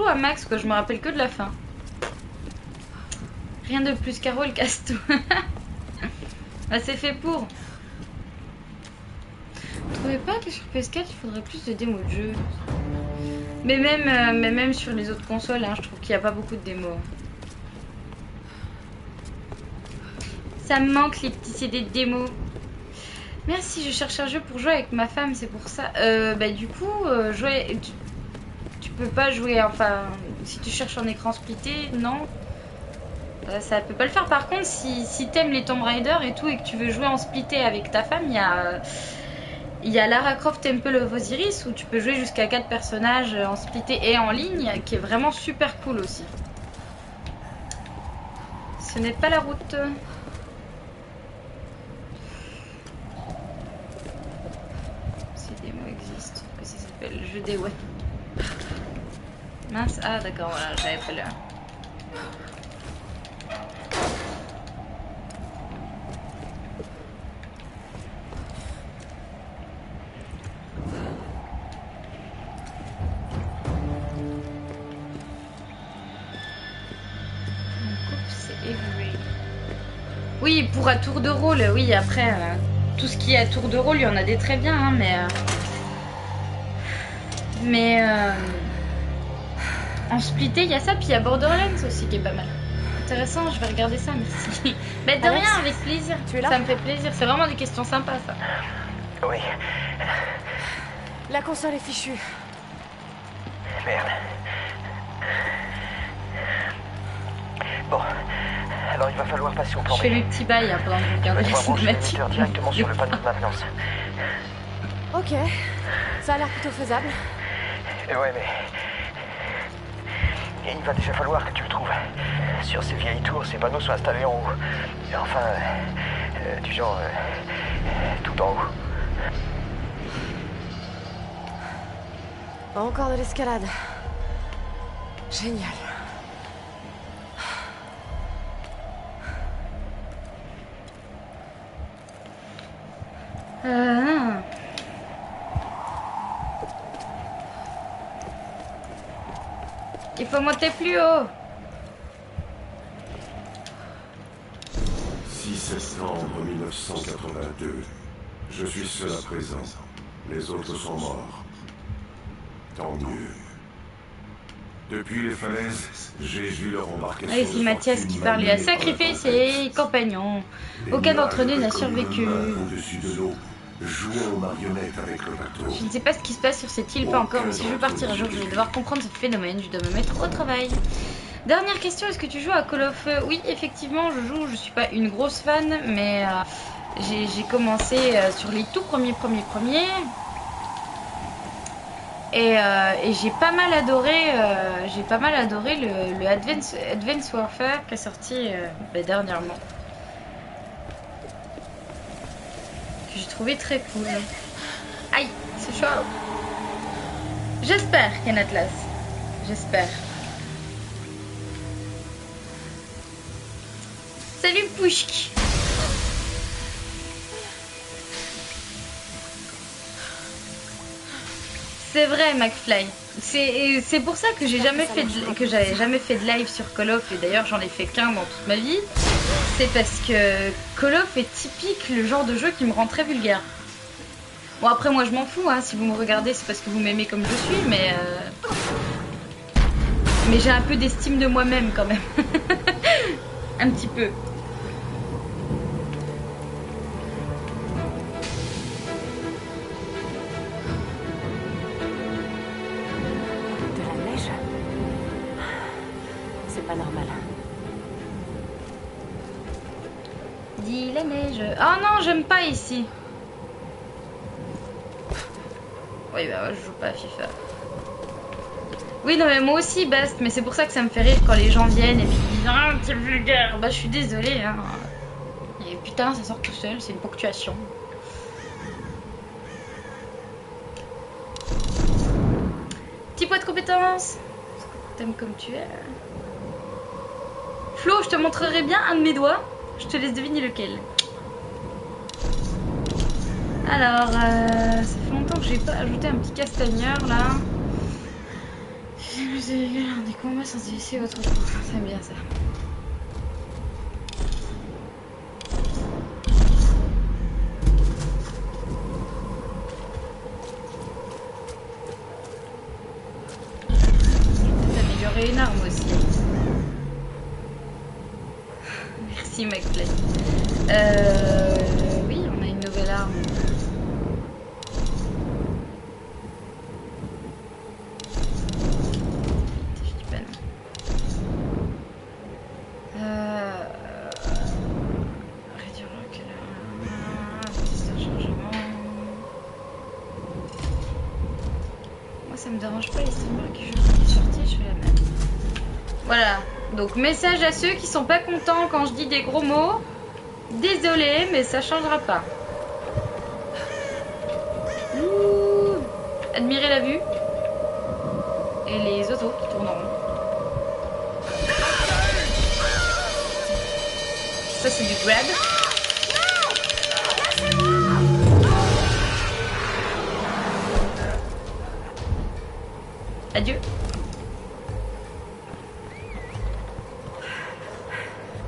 à max quoi. Je me rappelle que de la fin. Rien de plus, Caro elle casse tout. Bah, c'est fait pour. Vous trouvez pas que sur PS4 il faudrait plus de démos de jeu? Mais même sur les autres consoles, hein, je trouve qu'il n'y a pas beaucoup de démos. Ça me manque les petits CD de démos. Merci, je cherche un jeu pour jouer avec ma femme, c'est pour ça. Bah du coup, tu peux pas jouer, enfin, si tu cherches en écran splitté, non. Ça peut pas le faire. Par contre, si t'aimes les Tomb Raider et tout et que tu veux jouer en splitté avec ta femme, il y a Lara Croft Temple of Osiris où tu peux jouer jusqu'à 4 personnages en splitté et en ligne, qui est vraiment super cool aussi. Ce n'est pas la route. Ça s'appelle le jeu des ouais. Mince, ah d'accord, voilà, j'avais pas le... Oui, pour un tour de rôle, oui, après, tout ce qui est à tour de rôle, il y en a des très bien, hein, mais en splitté, il y a ça, puis il y a Borderlands aussi qui est pas mal. Intéressant, je vais regarder ça, merci. Mais de rien, avec plaisir. Tu es là? Ça me fait plaisir, c'est vraiment des questions sympas, ça. Oui. La console est fichue. Merde. Bon, alors il va falloir passer au plan B. Je fais le petit bail hein, pendant que je regarde les cinématiques. Directement sur le panneau de maintenance. Ok, ça a l'air plutôt faisable. Ouais, mais... il va déjà falloir que tu le trouves. Sur ces vieilles tours, ces panneaux sont installés en haut. Enfin, du genre... tout en haut. Encore de l'escalade. Génial. Il faut monter plus haut. 6 septembre 1982. Je suis seul à présent. Les autres sont morts. Tant mieux. Depuis les falaises, j'ai vu leur embarcation. Ah, c'est Mathias qui parlait à sacrifier ses compagnons. Aucun d'entre eux n'a survécu. Au-dessus de l'eau, jouant aux marionnettes avec le bateau. Je ne sais pas ce qui se passe sur cette île, pas encore, mais si je veux partir un jour, je vais devoir comprendre ce phénomène. Je dois me mettre au travail. Dernière question, est-ce que tu joues à Call of? Oui, effectivement, je joue. Je suis pas une grosse fan, mais j'ai commencé sur les tout premiers. Et j'ai pas mal adoré, le Advance Warfare qui est sorti dernièrement. Que j'ai trouvé très cool. Aïe, c'est chaud. J'espère qu'il y a un Atlas. J'espère. Salut Pouchk. C'est vrai, McFly. C'est pour ça que j'avais jamais fait de live sur Call of, et d'ailleurs j'en ai fait qu'un dans toute ma vie. C'est parce que Call of est typique le genre de jeu qui me rend très vulgaire. Bon, après moi je m'en fous, hein. Si vous me regardez c'est parce que vous m'aimez comme je suis, mais j'ai un peu d'estime de moi-même quand même. Un petit peu. Pas normal. Dis la neige. Oh non, j'aime pas ici. Oui, bah moi je joue pas à FIFA. Oui, non, mais moi aussi, Bast, mais c'est pour ça que ça me fait rire quand les gens viennent et puis ils disent ah, t'es vulgaire. Bah, je suis désolée, hein. Et putain, ça sort tout seul, c'est une ponctuation. Petit point de compétence. T'aimes comme tu es. Flo, je te montrerai bien un de mes doigts. Je te laisse deviner lequel. Alors, ça fait longtemps que j'ai pas ajouté un petit castagneur là. Des combats sans laisser votre tour. C'est bien ça. Peut-être améliorer une arme aussi. Merci McFly. Oui, on a une nouvelle arme. Je dis pas non. Réduire le recul. Test de chargement. Moi ça me dérange pas les streamers qui jouent qui sont sortis, je vais la mettre. Voilà. Donc message à ceux qui sont pas contents quand je dis des gros mots. Désolé, mais ça changera pas. Ouh. Admirez la vue. Et les autos qui tournent en rond. Ça c'est du grab. Adieu.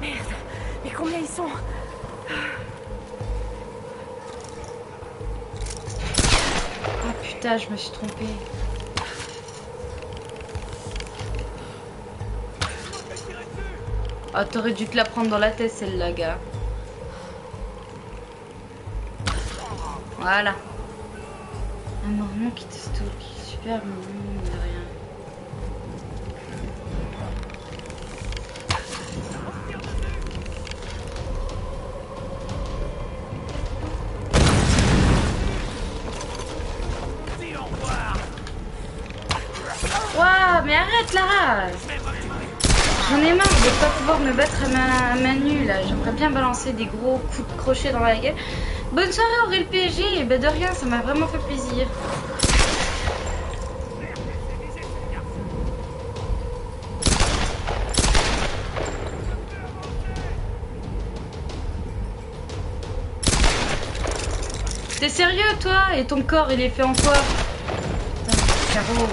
Mais combien ils sont? Oh putain, je me suis trompée. Ah, t'aurais dû te la prendre dans la tête celle-là, gars. Voilà. Un mormon qui te stalk. Super mignon, de rien. Waouh, mais arrête Lara! J'en ai marre de pas pouvoir me battre à main nue là. J'aimerais bien balancer des gros coups de crochet dans la gueule. Bonne soirée Aurel PSG. Et bah de rien, ça m'a vraiment fait plaisir. T'es sérieux toi? Et ton corps il est fait en quoi? Putain, Caro.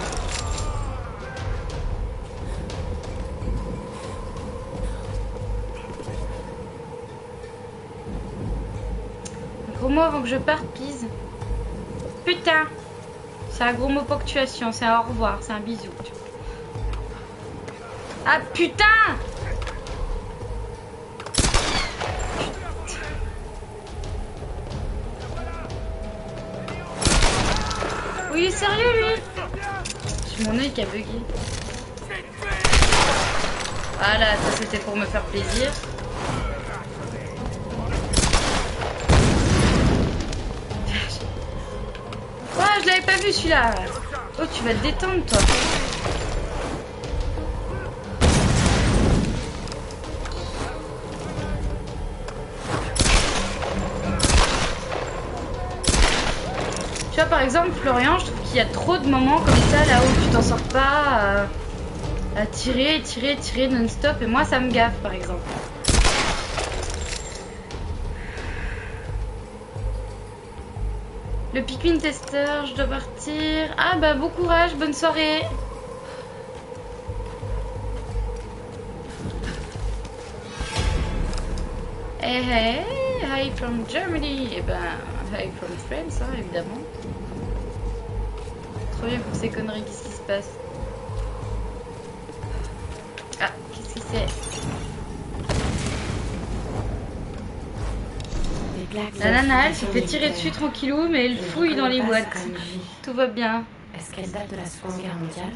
mot avant que je parte, please. Putain. C'est un gros mot ponctuation, c'est un au revoir, c'est un bisou. Ah putain! Oui, il est sérieux lui? C'est mon œil qui a bugué. Voilà, ça c'était pour me faire plaisir. Ouais, je l'avais pas vu celui-là. Oh, tu vas te détendre toi. Tu vois, par exemple, Florian, je trouve qu'il y a trop de moments comme ça, là où tu t'en sors pas à tirer, tirer, tirer non-stop. Et moi, ça me gaffe, par exemple. Le Pikmin Tester, je dois partir. Ah bah, bon courage, bonne soirée. Hey, hey, hi from Germany. Eh ben, hi from France, hein, évidemment. Trop bien pour ces conneries, qu'est-ce qui se passe? Ah, qu'est-ce que c'est? La nana, elle se fait tirer dessus tranquillou, mais elle fouille dans les boîtes. Tout va bien. Est-ce qu'elle date de la Seconde Guerre mondiale?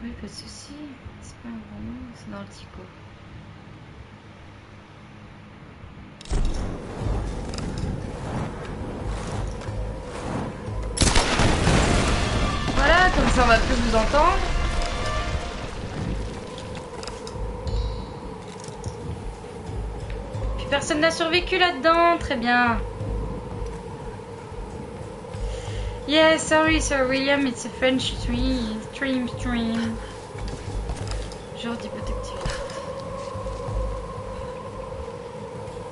Oui, pas de soucis. C'est pas un gros mot, c'est dans le tico. Voilà, comme ça on va plus vous entendre. Puis personne n'a survécu là-dedans, très bien. Yeah, sorry Sir William, it's a French stream. Genre d'hypothèque.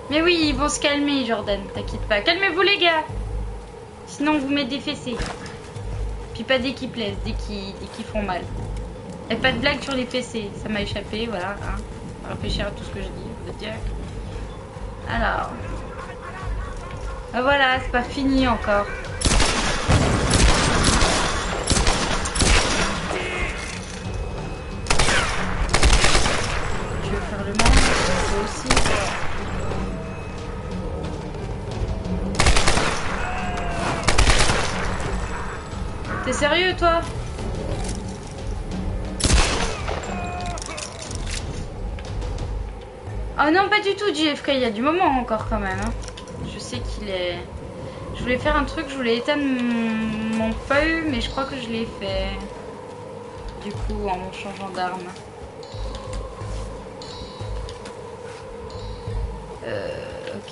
Mais oui, ils vont se calmer, Jordan, t'inquiète pas. Calmez-vous les gars. Sinon on vous met des fessées. Puis pas dès qu'ils plaisent, dès qu'ils font mal. Et pas de blague sur les fessées, ça m'a échappé, voilà. Hein. On va réfléchir à tout ce que je dis, je veux dire. Alors. Ah, voilà, c'est pas fini encore. Tu veux faire le monde, toi aussi. T'es sérieux toi? Oh non, pas du tout, JFK, il y a du moment encore quand même. Hein. Je sais qu'il est... Je voulais faire un truc, je voulais éteindre mon feu, mais je crois que je l'ai fait. Du coup, en changeant d'arme. Ok,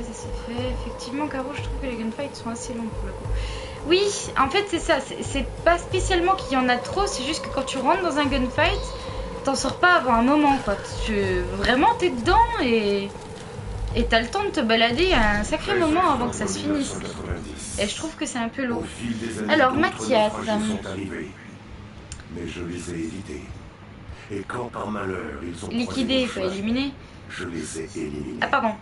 ça c'est fait. Effectivement, Caro, je trouve que les gunfights sont assez longs pour le coup. Oui, en fait c'est ça, c'est pas spécialement qu'il y en a trop, c'est juste que quand tu rentres dans un gunfight, t'en sors pas avant un moment quoi. Vraiment t'es dedans et t'as le temps de te balader à un sacré moment avant que ça se finisse. Et je trouve que c'est un peu lourd. Alors Mathias... Mais je les ai évités. Et quand par malheur ils ont liquidé, pas éliminé. Je les ai éliminés. Ah pardon.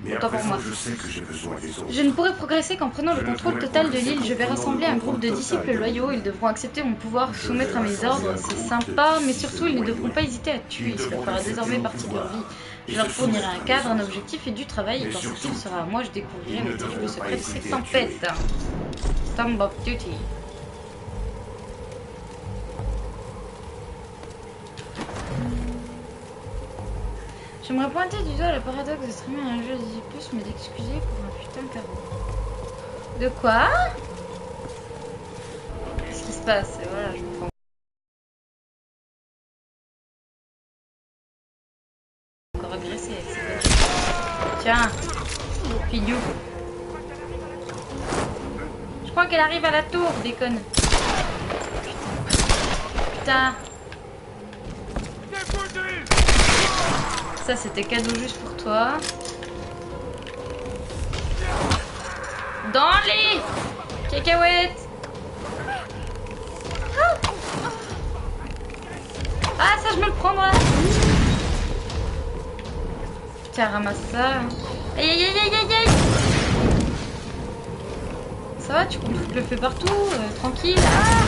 Mais autant pour moi. Je sais que j'ai besoin des autres. Je ne pourrai progresser qu'en prenant le contrôle total de l'île. Je vais rassembler un groupe de disciples loyaux. Ils devront accepter mon pouvoir, soumettre à mes ordres. C'est sympa, mais surtout ils ne devront pas hésiter à tuer. Cela fera désormais partie de leur vie. Je leur fournirai un cadre, un objectif et du travail. Et quand ceci sera à moi, je découvrirai les terribles secrets de ces tempêtes. Storm of Duty. J'aimerais pointer du doigt le paradoxe de streamer un jeu de mais d'excuser pour un putain de carreau. De quoi? Qu'est-ce qui se passe? Voilà, je me prends encore agressé avec ces gars. Tiens, Pignou. Je crois qu'elle arrive à la tour, déconne. Putain. Ça c'était cadeau juste pour toi. Dans les cacahuètes. Ah, ça, je me le prendrai. Tiens, ramasse ça. Aïe, aïe, aïe, aïe, aïe, aïe. Ça va, tu peux foutre le feu partout, tranquille. Ah,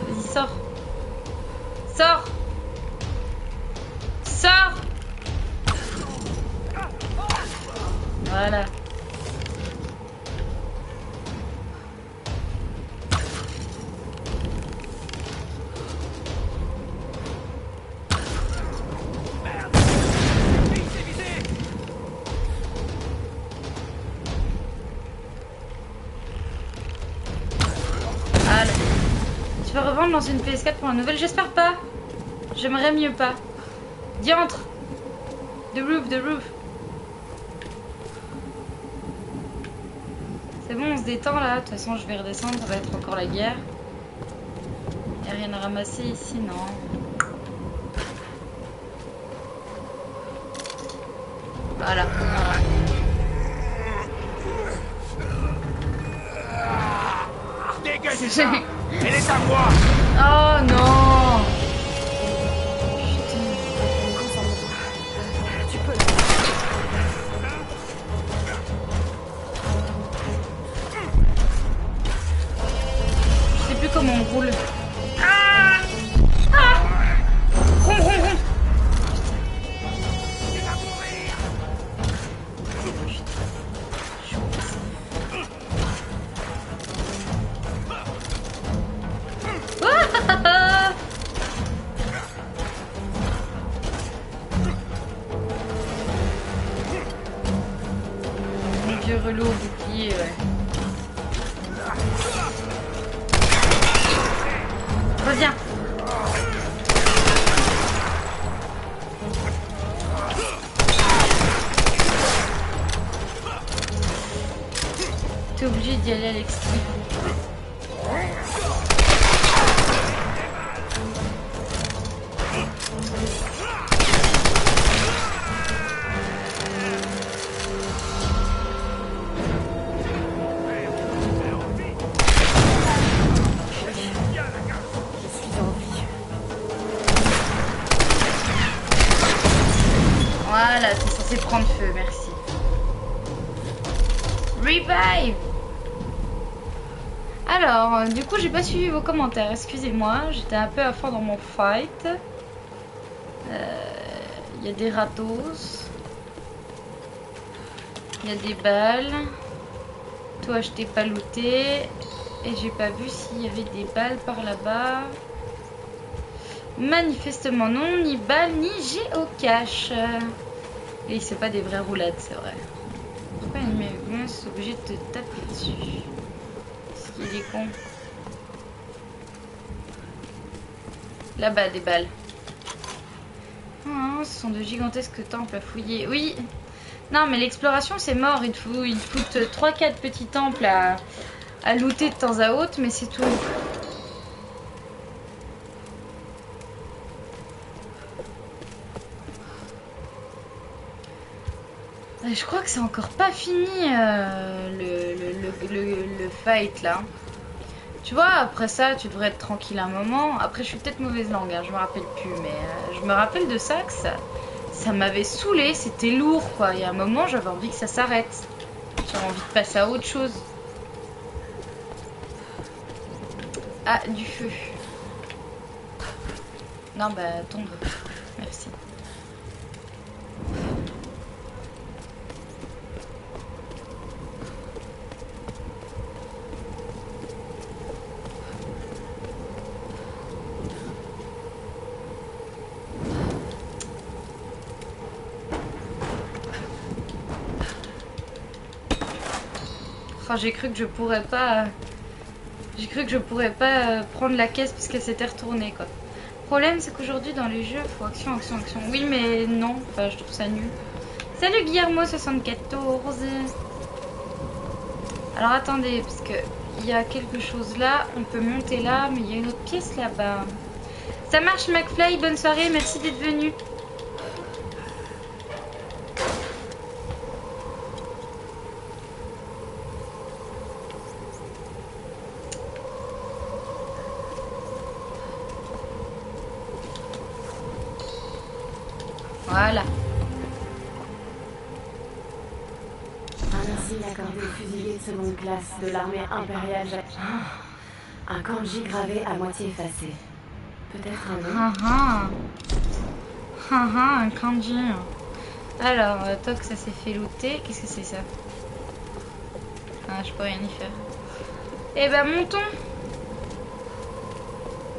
vas-y, sors. Sors. Sors. Voilà. Allez. Tu vas revendre dans une PS4 pour la nouvelle? J'espère pas. J'aimerais mieux pas. Diantre. The roof, the roof. C'est bon, on se détend là. De toute façon, je vais redescendre. Ça va être encore la guerre. Y'a rien à ramasser ici, non. Voilà. Dégagez ça. Elle est à moi. Oh non. Tu peux. Je sais plus comment on roule. Ah, ah. Ron, ron, ron. Ah. Mon vieux relou au bouclier, ouais. Reviens. T'es obligé d'y aller à l'extrême. Voilà, c'est censé prendre feu, merci. Revive. Alors, du coup, j'ai pas suivi vos commentaires, excusez-moi, j'étais un peu à fond dans mon fight. Il y a des ratos. Il y a des balles. Toi, je t'ai pas looté. Et j'ai pas vu s'il y avait des balles par là-bas. Manifestement non, ni balles, ni géocache. Et c'est pas des vraies roulades, c'est vrai. Pourquoi il est obligé de te taper dessus? Parce qu'il est con. Là-bas, des balles. Oh, ce sont de gigantesques temples à fouiller. Oui. Non, mais l'exploration, c'est mort. Il te foutent 3-4 petits temples à looter de temps à autre, mais c'est tout. Je crois que c'est encore pas fini le fight là. Tu vois, après ça, tu devrais être tranquille un moment. Après, je suis peut-être mauvaise langue, hein, je me rappelle plus, mais je me rappelle de ça que ça m'avait saoulé, c'était lourd quoi. Il y a un moment, j'avais envie que ça s'arrête. J'avais envie de passer à autre chose. Ah, du feu. Non, bah, tombe. Merci. Oh, j'ai cru que je pourrais pas. J'ai cru que je pourrais pas prendre la caisse parce qu'elle s'était retournée quoi. Le problème c'est qu'aujourd'hui dans les jeux, faut action, action, action. Oui mais non, enfin je trouve ça nul. Salut Guillermo74. Alors attendez, parce que il y a quelque chose là, on peut monter là, mais il y a une autre pièce là-bas. Ça marche McFly, bonne soirée, merci d'être venu. Voilà. Un insigne accordé aux fusiliers de seconde classe de l'armée impériale un kanji gravé à moitié effacé. Peut-être un nom. Un kanji. Alors, toc, ça s'est fait looter. Qu'est-ce que c'est ça? Ah, je peux rien y faire. Eh ben, montons.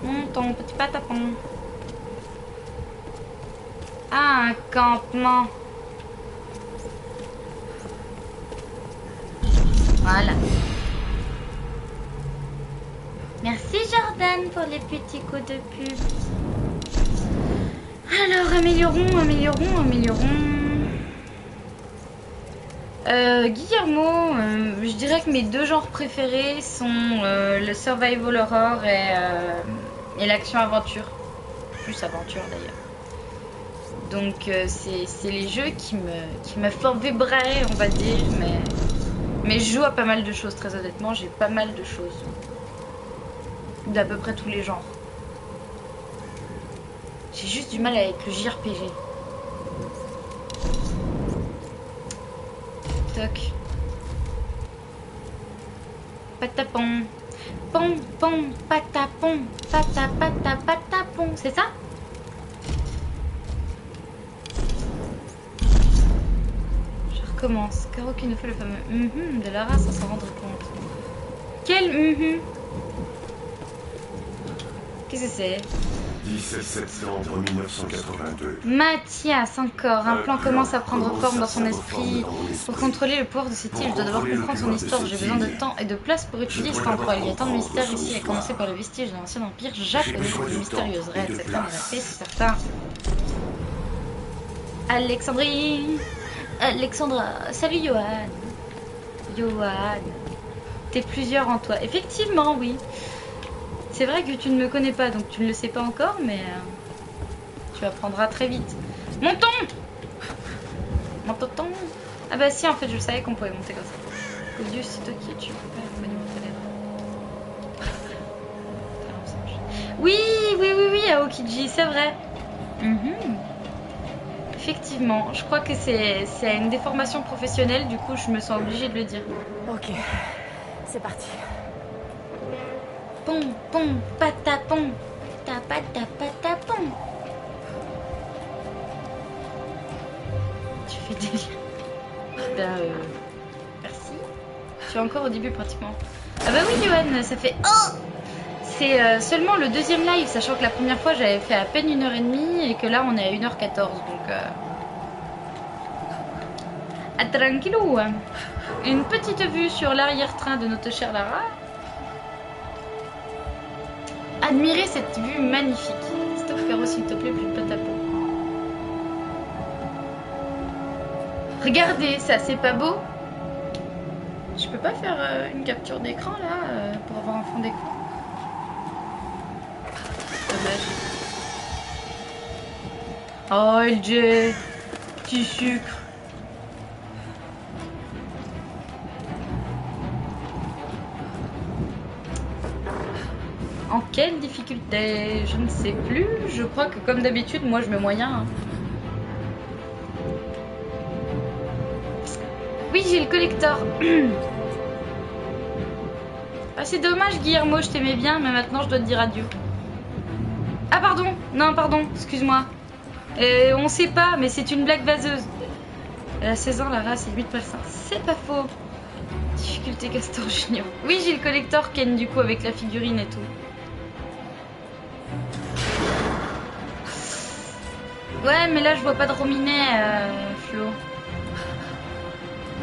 Montons, petit patapon. Ah, un campement. Voilà. Merci Jordan pour les petits coups de pub. Alors, améliorons. Guillermo, je dirais que mes deux genres préférés sont le survival horror et l'action-aventure. Plus aventure d'ailleurs. Donc c'est les jeux qui me font vibrer, on va dire, mais je joue à pas mal de choses, très honnêtement, j'ai pas mal de choses. D'à peu près tous les genres. J'ai juste du mal avec le JRPG. Toc. Patapon. Pom, pom, patapon. Patapon. C'est ça? Commence, car aucune fois le fameux de Lara sans s'en rendre compte. Quel Qu'est-ce que c'est? 17 septembre 1982. Mathias, encore. Un plan commence à prendre forme dans son esprit. Pour contrôler le pouvoir de cet île, je dois d'abord comprendre son histoire. J'ai besoin de temps et de place pour étudier cet endroit. Il y a tant de mystères ici, à commencer par le vestige de l'ancien empire japonais, de mystérieuses raids, cette femme est la paix, c'est certain. Alexandra, salut Johan. Johan, t'es plusieurs en toi. Effectivement, oui. C'est vrai que tu ne me connais pas, donc tu ne le sais pas encore, mais tu apprendras très vite. Montons. Ah bah si, en fait, je savais qu'on pouvait monter comme ça. Oh Dieu, c'est toi qui es-tu? Oui, Aokiji, c'est vrai. Effectivement, je crois que c'est une déformation professionnelle, du coup je me sens obligée de le dire. Ok, c'est parti. Pom, pom, patapon, patapon. Tu fais délire. Merci. Je suis encore au début pratiquement. Ah bah oui Johan, ça fait... Oh, c'est seulement le deuxième live, sachant que la première fois j'avais fait à peine 1h30 et que là on est à 1h14, donc tranquillou. Une petite vue sur l'arrière-train de notre chère Lara. Admirez cette vue magnifique. Stop Caro, s'il te plaît, plus de patapon. Regardez, ça c'est pas beau? Je peux pas faire une capture d'écran là pour avoir un fond d'écran? Oh LJ, petit sucre. En quelle difficulté? Je ne sais plus. Je crois que comme d'habitude, moi je mets moyen. Oui, j'ai le collector. Ah, c'est dommage Guillermo, je t'aimais bien, mais maintenant je dois te dire adieu. Ah pardon, non pardon, excuse-moi. On sait pas, mais c'est une blague vaseuse. Elle a 16 ans, Lara, c'est 8 malsain. C'est pas faux. Difficulté Castor Junior. Oui, j'ai le collector Ken du coup avec la figurine et tout. Ouais, mais là je vois pas de rominet, Flo.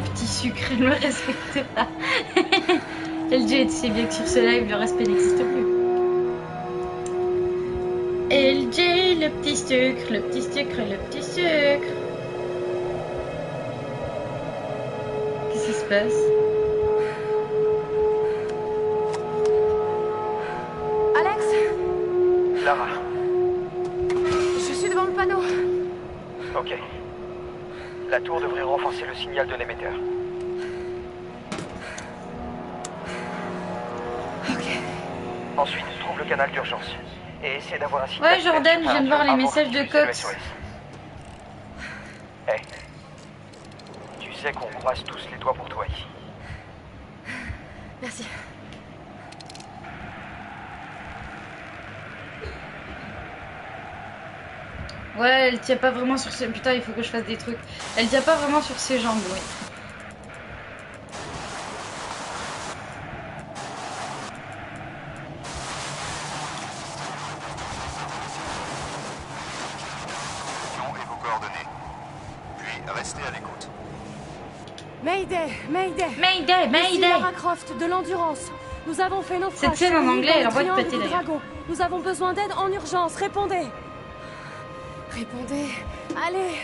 Petit sucre, elle me respecte pas. LJ, tu sais bien que sur ce live, le respect n'existe plus. LJ, le petit sucre, le petit sucre, le petit sucre. Qu'est-ce qui se passe? Alex? Lara. Je suis devant le panneau. Ok. La tour devrait renforcer le signal de l'émetteur. Ok. Ensuite, trouve le canal d'urgence. Et essaie d'avoir un signal. Ouais, Jordan, je viens de voir les messages de Cox. sais qu'on croise tous les doigts pour toi ici. Merci. Ouais, elle tient pas vraiment sur ses... Putain, il faut que je fasse des trucs. Elle tient pas vraiment sur ses jambes, ouais. Et vos coordonnées. Puis restez à l'écoute. Mayday, Mayday. Mayday, Mayday. Ici Lara Croft de l'Endurance. Nous avons fait naufrage. Cette scène en anglais, elle envoie de péter d'ailleurs. Nous avons besoin d'aide en urgence. Répondez. Répondez. Allez.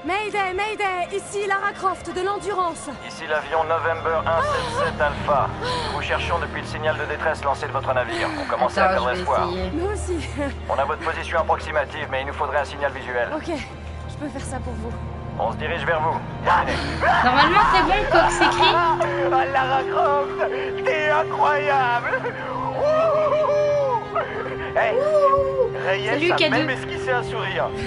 Mayday, Mayday. Ici Lara Croft de l'Endurance. Ici l'avion November 177 Alpha. Nous vous cherchons depuis le signal de détresse lancé de votre navire. On commence à perdre espoir. Nous aussi. On a votre position approximative, mais il nous faudrait un signal visuel. Ok, je peux faire ça pour vous. On se dirige vers vous. Terminé. Normalement, c'est bon, Cox écrit. Ah, Lara Croft, t'es incroyable. Hey, Reyes a même esquissé un sourire. Il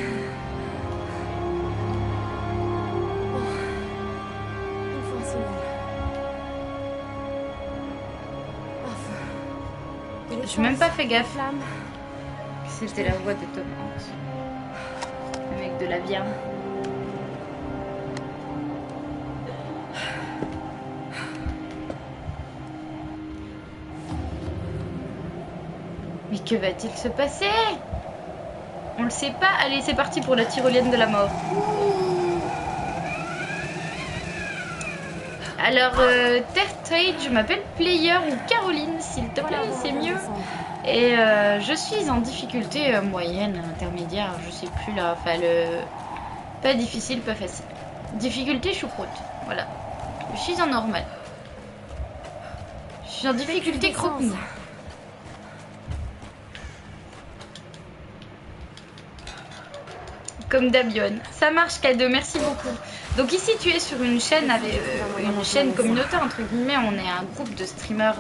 faut un signal. Enfin. J'ai même pas fait gaffe. Flamme. C'était la voix de Tom Hanks. Le mec de la viande. Mais que va-t-il se passer? On le sait pas. Allez, c'est parti pour la tyrolienne de la mort. Alors, Tertrade, je m'appelle Player ou Caroline, s'il te plaît, c'est mieux. Et je suis en difficulté moyenne, intermédiaire, je sais plus là. Enfin, pas difficile, pas facile. Difficulté choucroute, voilà. Je suis en normal. Je suis en difficulté croque-mou. Comme Dabion. Ça marche, K2, merci beaucoup. Donc ici tu es sur une chaîne avec une chaîne communautaire entre guillemets. On est un groupe de streamers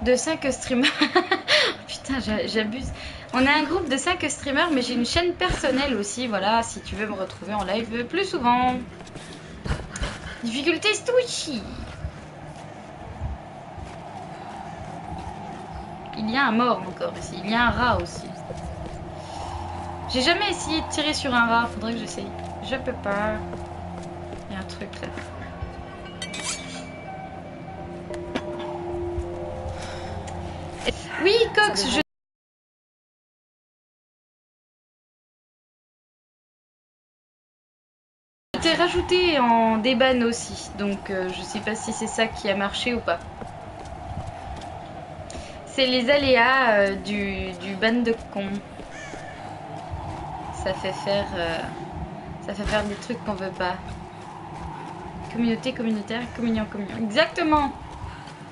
de 5 streamers. Putain, j'abuse. On est un groupe de 5 streamers, mais j'ai une chaîne personnelle aussi. Voilà, si tu veux me retrouver en live plus souvent. Difficulté Stouchi. Il y a un mort encore ici. Il y a un rat aussi. J'ai jamais essayé de tirer sur un rat. Faudrait que j'essaye. Je peux pas. Il y a un truc là. Oui, Cox, je t'ai rajouté en déban aussi. Donc je sais pas si c'est ça qui a marché ou pas. C'est les aléas du ban de con. Ça fait faire des trucs qu'on veut pas. Communauté communautaire, communion communion. Exactement.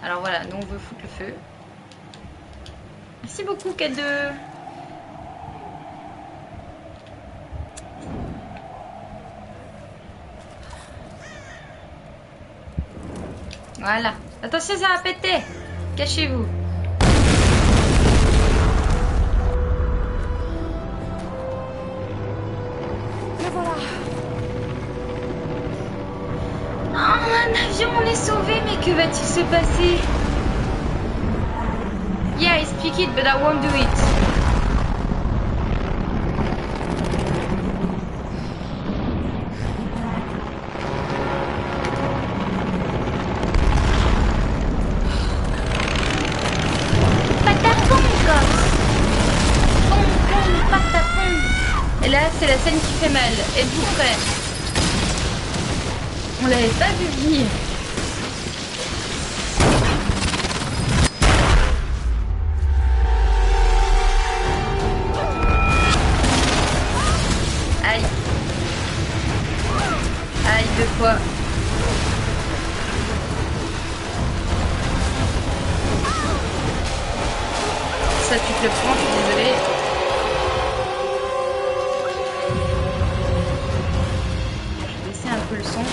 Alors voilà, nous on veut foutre le feu. Merci beaucoup K2. Voilà. Attention, ça va péter. Cachez-vous. Un avion, on est sauvé, mais que va-t-il se passer? Yeah, I speak it, but I won't do it. Patapon, gosse. Pom, pom, patapon. Et là, c'est la scène qui fait mal. Êtes-vous prêts? On l'avait pas vu venir. Aïe. Aïe, 2 fois. Ça, tu te le prends, je suis désolée. Je vais baisser un peu le son.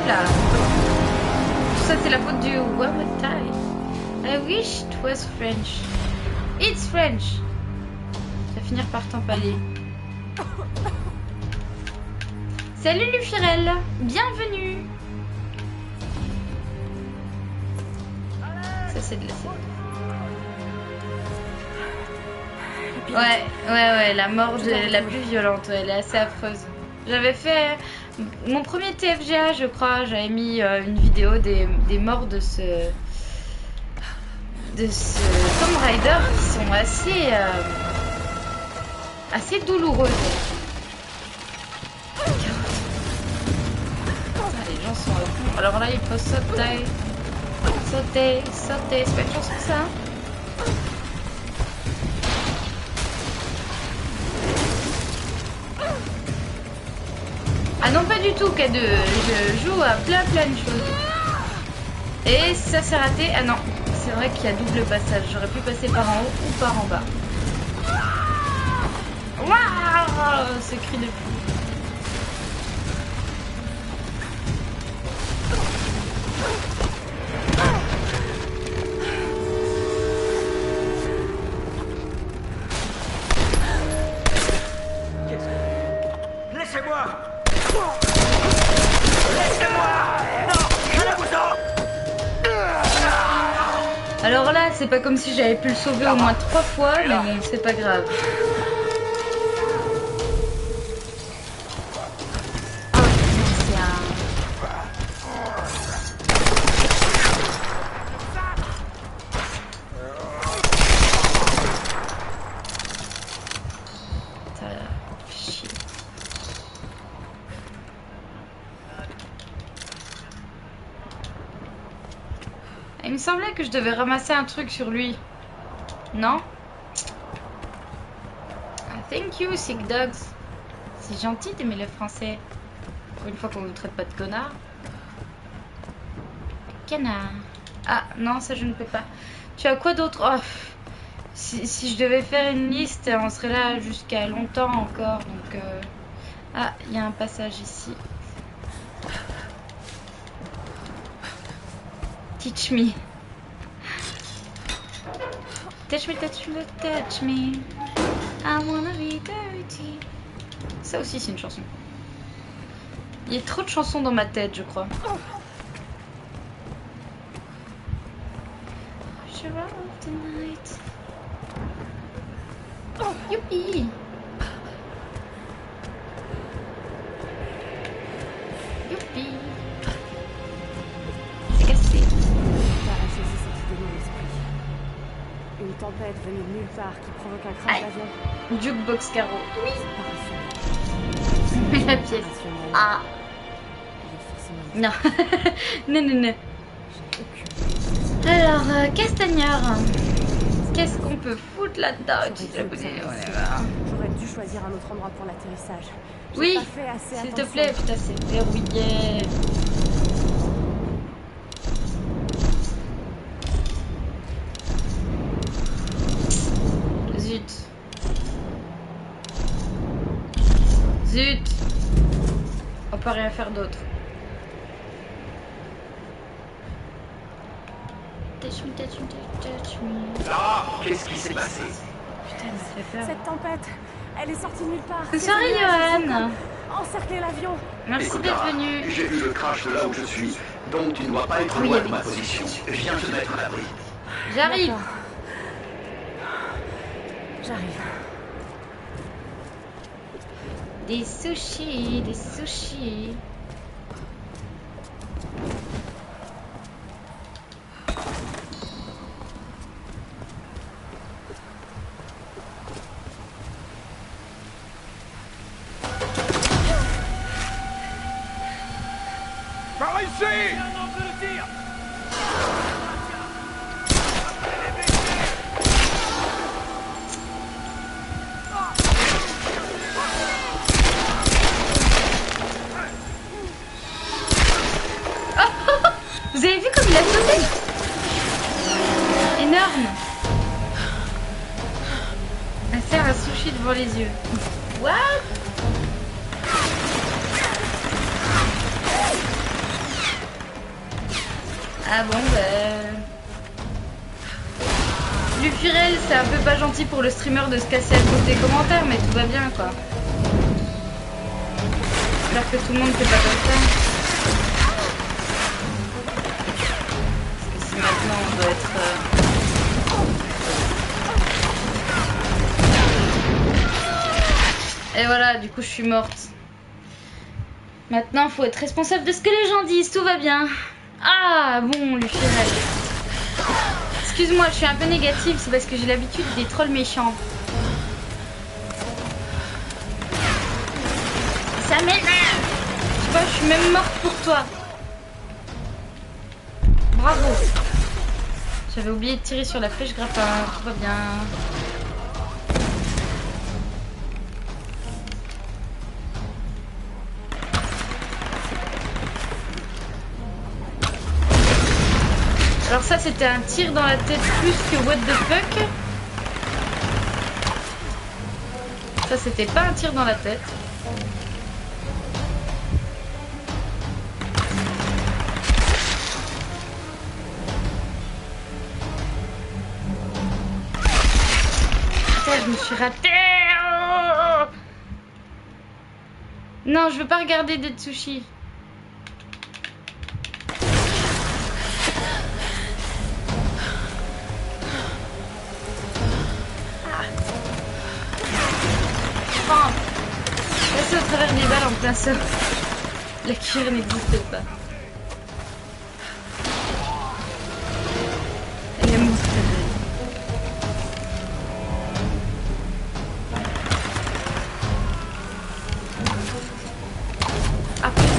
Là. Tout ça c'est la faute du World Tide. I wish it was French. It's French. Ça va finir par t'empaler. Salut Lufirel, bienvenue. Ça c'est de la scène. Ouais, la mort la plus violente, elle est assez affreuse. J'avais fait mon premier TFGA, je crois, j'avais mis une vidéo des morts de ce Tomb Raider qui sont assez douloureuses. Les gens sont à fond. Alors là, il faut sauter. Sauter. C'est pas une chanson ça? Ah non, pas du tout, K2. Je joue à plein de choses. Et ça s'est raté. Ah non, c'est vrai qu'il y a double passage. J'aurais pu passer par en haut ou par en bas. Waouh, ce cri de fou. Laissez-moi! Laissez-moi! Non! Allez-vous-en! Alors là, c'est pas comme si j'avais pu le sauver au moins 3 fois, mais bon, c'est pas grave. Il me semblait que je devais ramasser un truc sur lui. Non? Thank you, Sick Dogs. C'est gentil d'aimer le français. Pour une fois qu'on ne traite pas de connard. Canard. Ah, non, ça je ne peux pas. Tu as quoi d'autre? Oh, si je devais faire une liste, on serait là jusqu'à longtemps encore. Donc, ah, il y a un passage ici. Teach me. Touch me, touch me, touch me. I wanna be dirty. Ça aussi, c'est une chanson. Il y a trop de chansons dans ma tête, je crois. Oh, youpi! Youpi! C'est cassé. Une tempête venue de nulle part qui provoque un crash d'avion. Jukebox Caro. Oui. Mais la pièce. Ah. Non. non. Alors, Castagneur. Qu'est-ce qu'on peut foutre là-dedans? J'aurais dû choisir un autre endroit pour l'atterrissage. Oui, s'il te plaît. Putain, c'est verrouillé. Zut. On peut rien faire d'autre. Touch me. Ah, qu'est-ce qui s'est passé? Putain, ça fait peur. Cette tempête, elle est sortie de nulle part. Sorry, Johan. Encercler l'avion. Merci d'être venu. J'ai vu le crash de là où je suis, donc tu ne dois pas être loin de ma position. Viens te mettre à l'abri. J'arrive. J'arrive. Des sushis, des sushis. Par ici! Vous avez vu comme il a sauté? Énorme. Elle sert un sushi devant les yeux. What? Ah bon, bah... Lufirel, c'est un peu pas gentil pour le streamer de se casser à cause des commentaires, mais tout va bien quoi. J'espère que tout le monde fait pas comme ça. Parce que si maintenant on doit être... Et voilà, du coup je suis morte. Maintenant faut être responsable de ce que les gens disent, tout va bien. Ah bon, Lufirel. Excuse-moi, je suis un peu négative, c'est parce que j'ai l'habitude des trolls méchants. Ça m'énerve. Tu vois, je suis même morte pour toi. Bravo. J'avais oublié de tirer sur la flèche grappin, tout va bien. Alors ça c'était un tir dans la tête plus que what the fuck. Ça c'était pas un tir dans la tête. Putain, je me suis ratée. Oh, non, je veux pas regarder des sushis. Passer au travers des balles en plein sol. La cure n'existe pas. Elle est morte. Ah putain.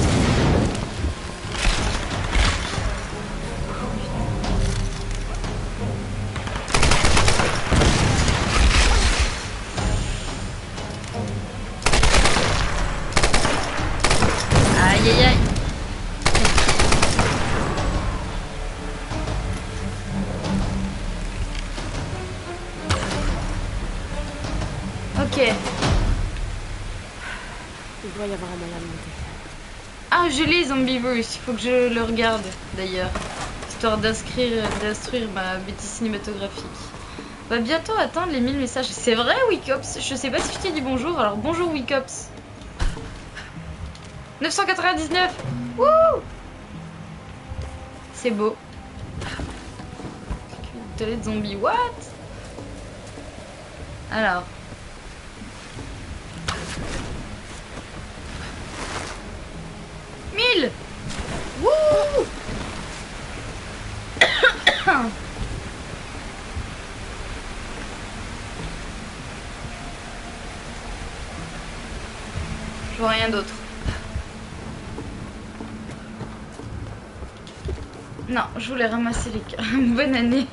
Aïe aïe aïe. Ok. Il doit y avoir un moyen de monter. Ah, je l'ai Zombieverse, il faut que je le regarde d'ailleurs. Histoire d'instruire ma bêtise cinématographique. On va bientôt atteindre les 1000 messages. C'est vrai, Wikops? Je sais pas si je t'ai dit bonjour, alors bonjour Wikops. 999. Wouh! C'est beau. Toilette zombie, what? Alors. Mille. Wouh! Je vois rien d'autre. Non, je voulais ramasser les cœurs. Bonne année.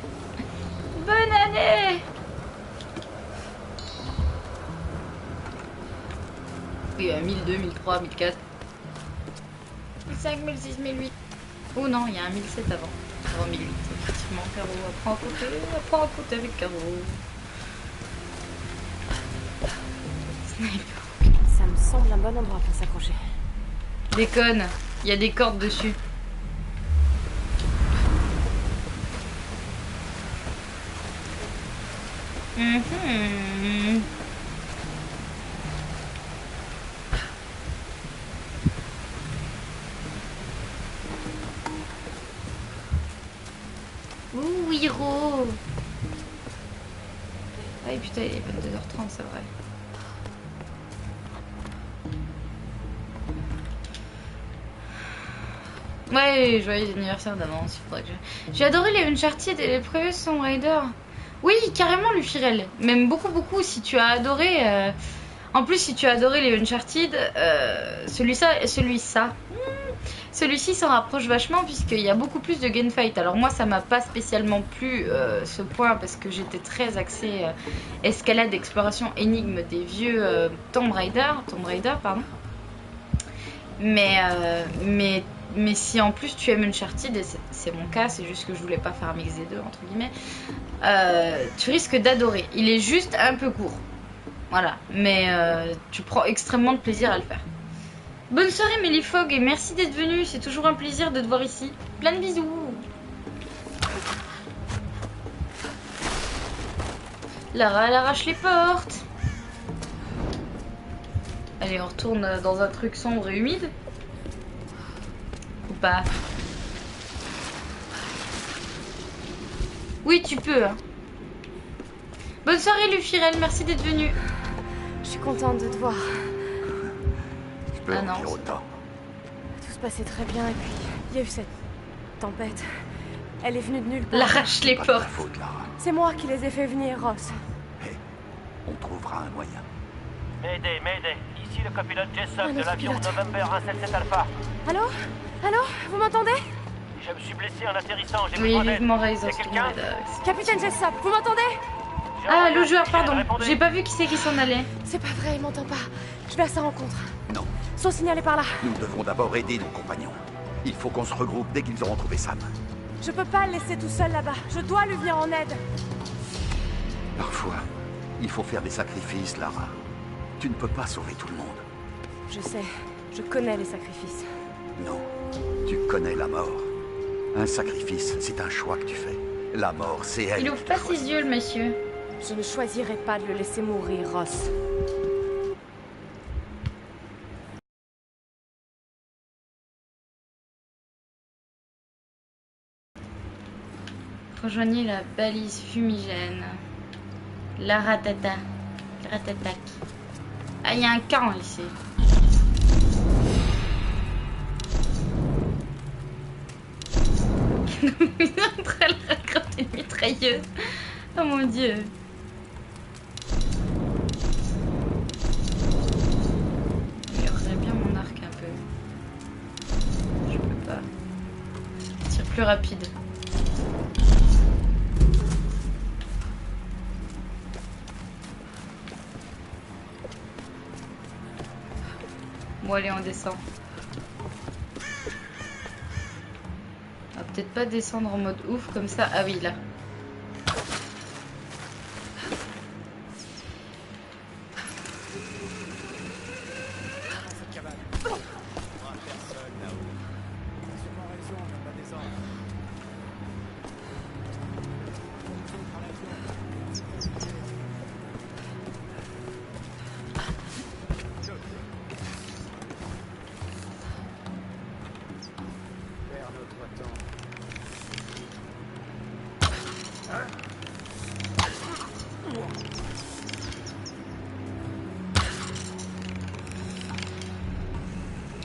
Bonne année. Oui, 1002, 1003, 1004. 1005, 1006, 1008. Oh non, il y a un 1007 avant. Avant 1008, effectivement. Caro, apprends à côté avec Caro. Sniper. Ça me semble un bon endroit pour s'accrocher. Déconne, il y a des cordes dessus. Ouh, Hiro. Ah putain, il est 22h30, c'est vrai. Ouais, joyeux anniversaire d'avance. J'ai adoré les Uncharted et les previous Tomb Raider. Oui, carrément, Lufirel. Même beaucoup, beaucoup. Si tu as adoré. En plus, si tu as adoré les Uncharted, celui-ci s'en rapproche vachement puisqu'il y a beaucoup plus de gunfight. Alors moi, ça m'a pas spécialement plu ce point parce que j'étais très axée escalade, exploration, énigme des vieux Tomb Raider, pardon. Mais si en plus tu aimes Uncharted, et c'est mon cas, c'est juste que je voulais pas faire un mix des deux entre guillemets, tu risques d'adorer. Il est juste un peu court, voilà, mais tu prends extrêmement de plaisir à le faire. Bonne soirée Melifog et merci d'être venu, c'est toujours un plaisir de te voir ici. Plein de bisous. Lara, elle arrache les portes. Allez, on retourne dans un truc sombre et humide. Ou pas? Oui, tu peux. Hein. Bonne soirée, Lufirel. Merci d'être venu. Je suis contente de te voir. Je peux Ah en non. dire autant. Tout se passait très bien et puis il y a eu cette tempête. Elle est venue de nulle part. L'arrache les Pas de ta portes. faute, Lara. C'est moi qui les ai fait venir, Ross. Hé, on trouvera un moyen. Mayday, Mayday. Ici le copilote Jessup Un de autre l'avion pilote. November 177 Alpha. Allô? Allô? Vous m'entendez? Je me suis blessé en atterrissant, j'ai Oui, besoin d'aide. vivement Rise Y'a of quelqu'un? Tomb. Capitaine Jessup, vous m'entendez? J'ai Ah, envoyé le un joueur, signal, pardon. répondez. J'ai pas vu qui c'est qui s'en allait. C'est pas vrai, il m'entend pas. Je vais à sa rencontre. Non, Son signal est par là. nous devons d'abord aider nos compagnons. Il faut qu'on se regroupe dès qu'ils auront trouvé Sam. Je peux pas le laisser tout seul là-bas. Je dois lui venir en aide. Parfois, il faut faire des sacrifices, Lara. Tu ne peux pas sauver tout le monde. Je sais, je connais les sacrifices. Non, tu connais la mort. Un sacrifice, c'est un choix que tu fais. La mort, c'est elle. Il ouvre pas ses yeux, le monsieur. Je ne choisirai pas de le laisser mourir, Ross. Rejoignez la balise fumigène. La ratata. Ratatac. Ah, il y a un camp ici. Il est en train de raconter une mitrailleuse. Oh mon dieu. J'aimerais bien mon arc un peu. Je peux pas. Tire plus rapide. Bon allez, on descend. On va peut-être pas descendre en mode ouf comme ça. Ah oui, là.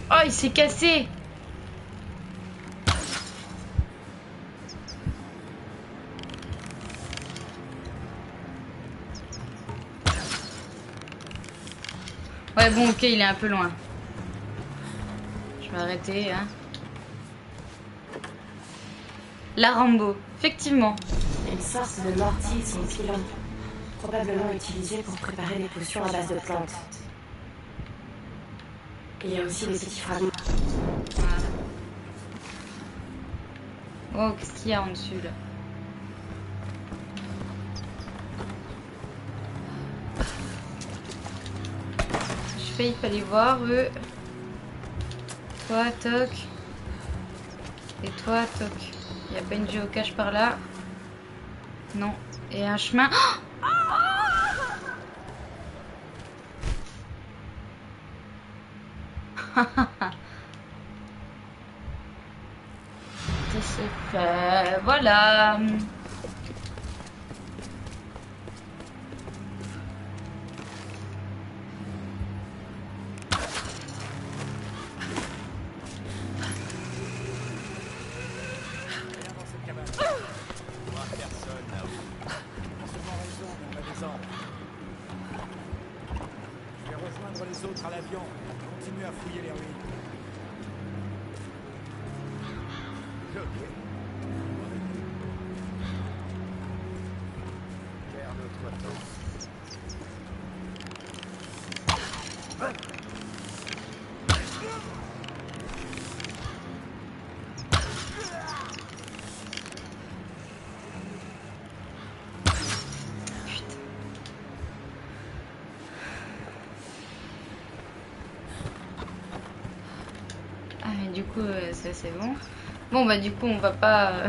Oh, il s'est cassé. Ouais, bon, ok, il est un peu loin. Je vais arrêter, hein. La Rambo, effectivement. Une sorte de mortier sans pilon, probablement utilisé pour préparer des potions à base de plantes. Il y a aussi des petits fragments. Oh, qu'est-ce qu'il y a en dessus, là? J'ai failli pas les voir, eux. Toi, toc. Et toi, toc. Il y a pas une géocache par là. Non. Et un chemin. Oh, c'est fait. Voilà. Je vais rejoindre les autres à l'avion. Continue à fouiller les ruines. Du coup, ça c'est bon. Bon bah du coup on va pas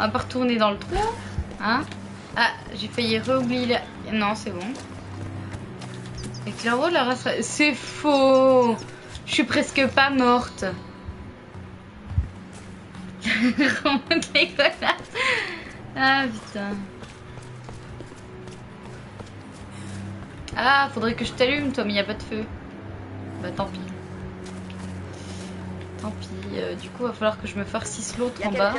retourner dans le trou, hein. Ah, j'ai failli re-oublier la... Non, c'est bon. Et Claro, la race... C'est faux. Je suis presque pas morte. Remonte les connasses. Ah, putain. Ah, faudrait que je t'allume, toi, mais il n'y a pas de feu. Bah, tant pis. Tant pis. Du coup, il va falloir que je me farcisse l'autre en bas.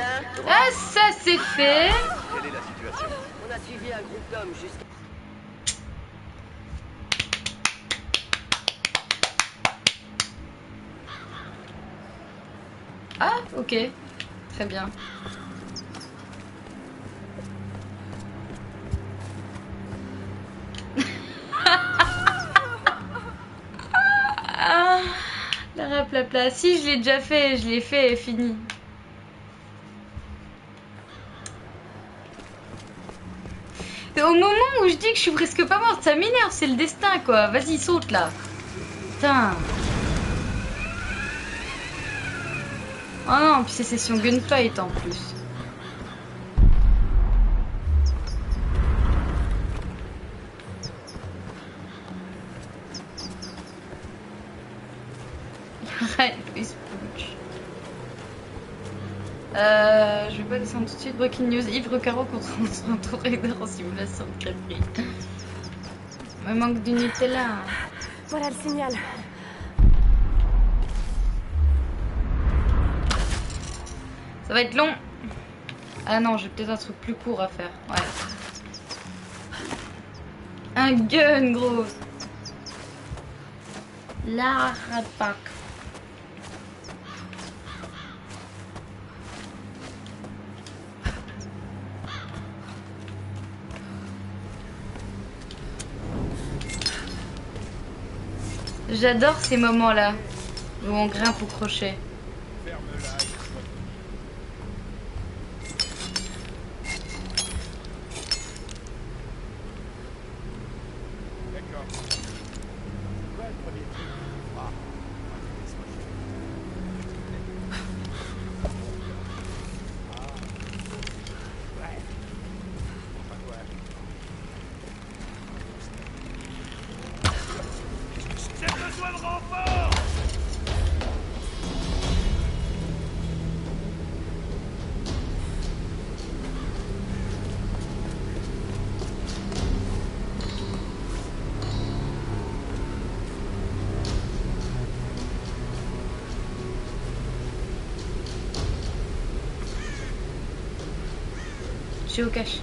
Ah, ça, c'est fait. Quelle est la situation? On a suivi un groupe d'hommes jusqu'à... Ah, ok. Très bien. La raplapla. Si, je l'ai déjà fait. Je l'ai fait et fini. Au moment où je dis que je suis presque pas morte, ça m'énerve. C'est le destin, quoi. Vas-y, saute, là. Putain. Oh non, puis c'est session gunfight en plus. Je vais pas descendre tout de suite. Breaking news, Yves Caro contre son tour raider en simulation de crêperie. Me manque du Nutella. Voilà le signal. Ça va être long. Ah non, j'ai peut-être un truc plus court à faire. Ouais. Un gun, gros. La rapac. J'adore ces moments-là où on grimpe au crochet. Géocache.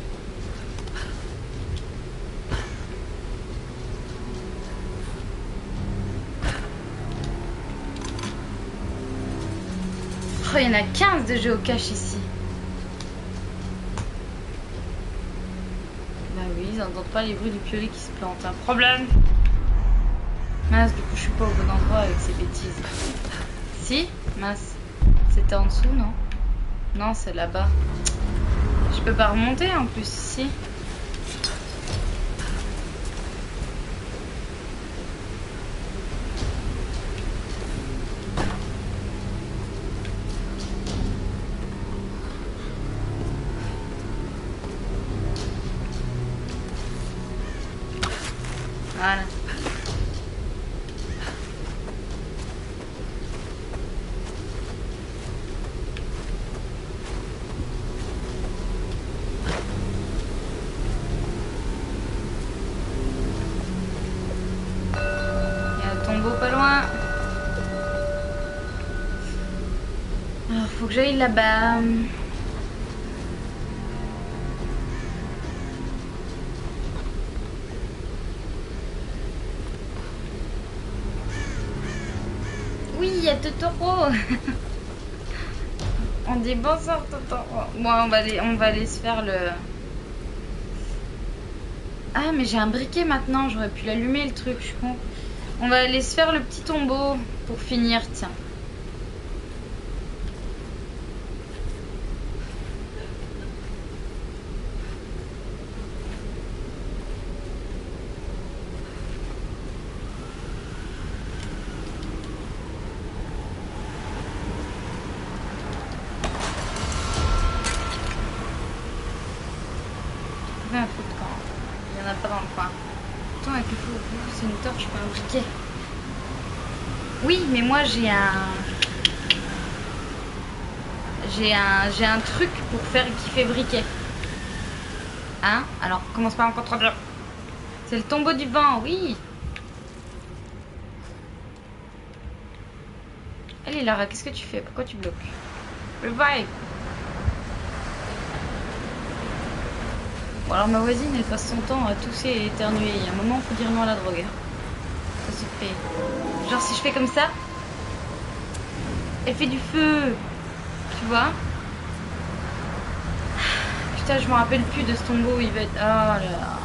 Oh, il y en a 15 de géocache ici. Bah oui, ils n'entendent pas les bruits du piolet qui se plante. Un problème. Mince, du coup, je suis pas au bon endroit avec ces bêtises. Si, mince. C'était en dessous, non? Non, c'est là-bas. Je peux pas remonter en plus ici. Voilà. Faut que j'aille là-bas. Oui, il y a Totoro. On dit bonsoir Totoro. Bon, on va aller se faire le... Ah, mais j'ai un briquet maintenant. J'aurais pu l'allumer le truc, je suis con. On va aller se faire le petit tombeau pour finir, tiens. trouver un feu de camp. Il n'y en a pas dans le coin. Attends, avec le feu, c'est une torche, pas un briquet. Oui, mais moi j'ai un truc pour faire qui fait briquet. Hein? Alors, commence pas encore trop bien. C'est le tombeau du vent, oui. Allez Lara, qu'est-ce que tu fais? Pourquoi tu bloques? Revive. Bon alors ma voisine elle passe son temps à tousser et éternuer. Il y a un moment il faut dire non à la drogue. Ça se fait. Genre si je fais comme ça, elle fait du feu. Tu vois? Putain je me rappelle plus de ce tombeau, il va être... Ah là là.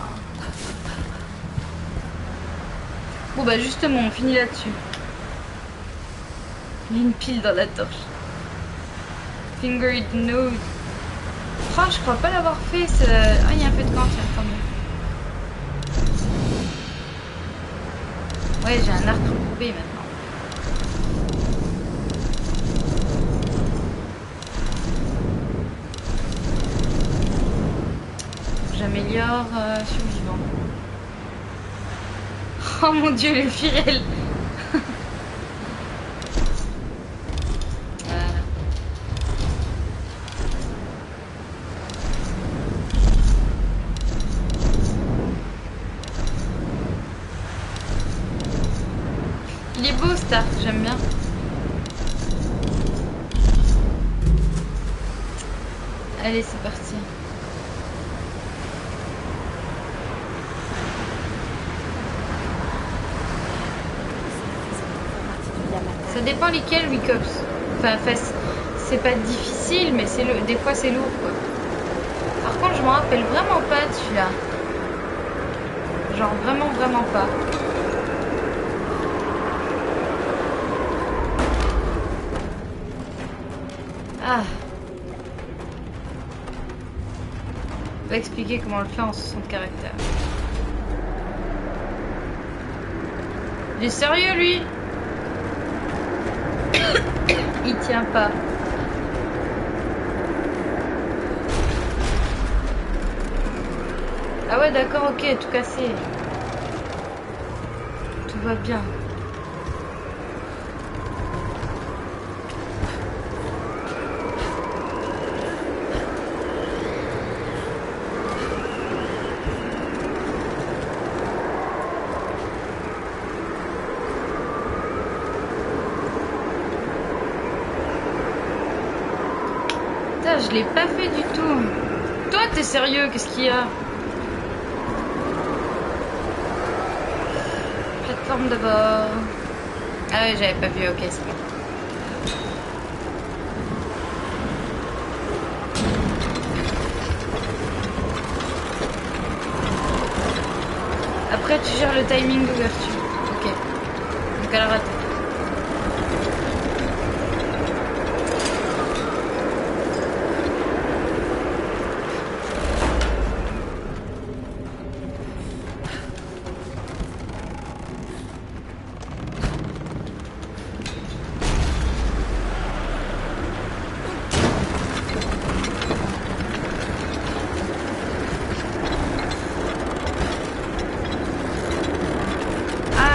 Bon bah justement on finit là-dessus. Il y a une pile dans la torche. Fingered nose. Oh, je crois pas l'avoir fait ce... Ah, il y a un peu de camp, tiens, attendez. Ouais, j'ai un arc recourbé maintenant. J'améliore survivant. Oh mon dieu, le firel. J'aime bien. Allez, c'est parti. Ça dépend lesquels, oui, Cops. Enfin, c'est pas difficile, mais des fois c'est lourd, quoi. Par contre, je me rappelle vraiment pas de celui-là. Genre vraiment pas. Ah. On va expliquer comment on le fait en 60 caractères. Il est sérieux lui? Il tient pas. Ah ouais d'accord, ok, tout cassé. Tout va bien. Je l'ai pas fait du tout. Toi, t'es sérieux? Qu'est-ce qu'il y a? Plateforme d'abord. Ah ouais, j'avais pas vu. Ok, c'est bon. Après, tu gères le timing d'ouverture. Ok. Donc, alors attends.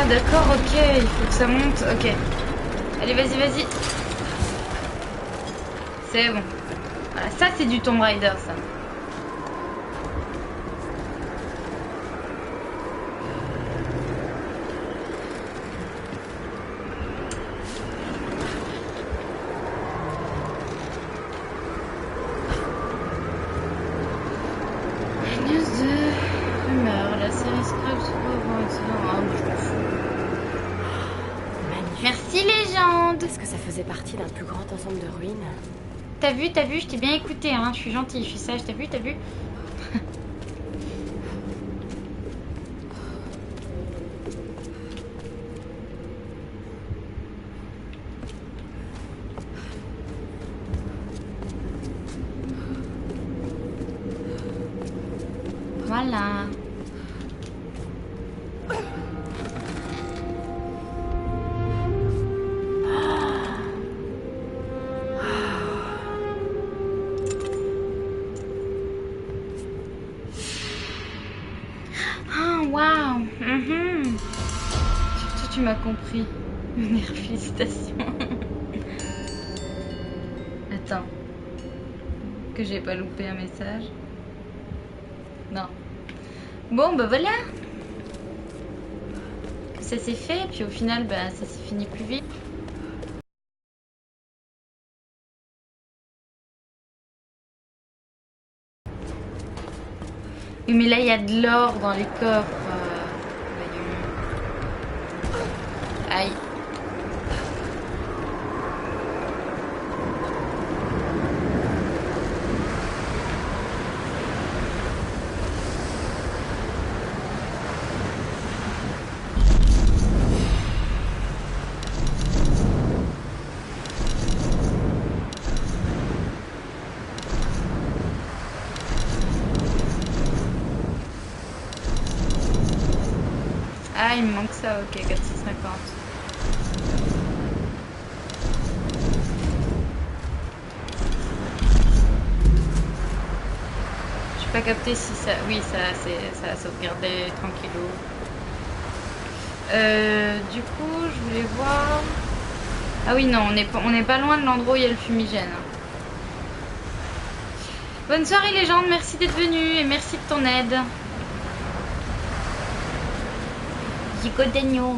D'accord, ok, il faut que ça monte, ok. Allez, vas-y. C'est bon. Voilà, ça c'est du Tomb Raider, ça. Partie d'un plus grand ensemble de ruines. T'as vu, je t'ai bien écouté, hein. Je suis gentille, je suis sage, t'as vu. Voilà. tu m'as compris. Félicitations. Attends. Que j'ai pas loupé un message. Non. Bon, bah voilà. Ça s'est fait, puis au final, bah, ça s'est fini plus vite. Oui, mais là, il y a de l'or dans les coffres. Aïe. Ah, il me manque ça, ok, 450. J'ai pas capté si ça... Oui, ça a sauvegardé tranquillou. Du coup, je voulais voir... Ah oui, non, on n'est pas loin de l'endroit où il y a le fumigène. Bonne soirée, légende, merci d'être venu et merci de ton aide. Chico d'agneau.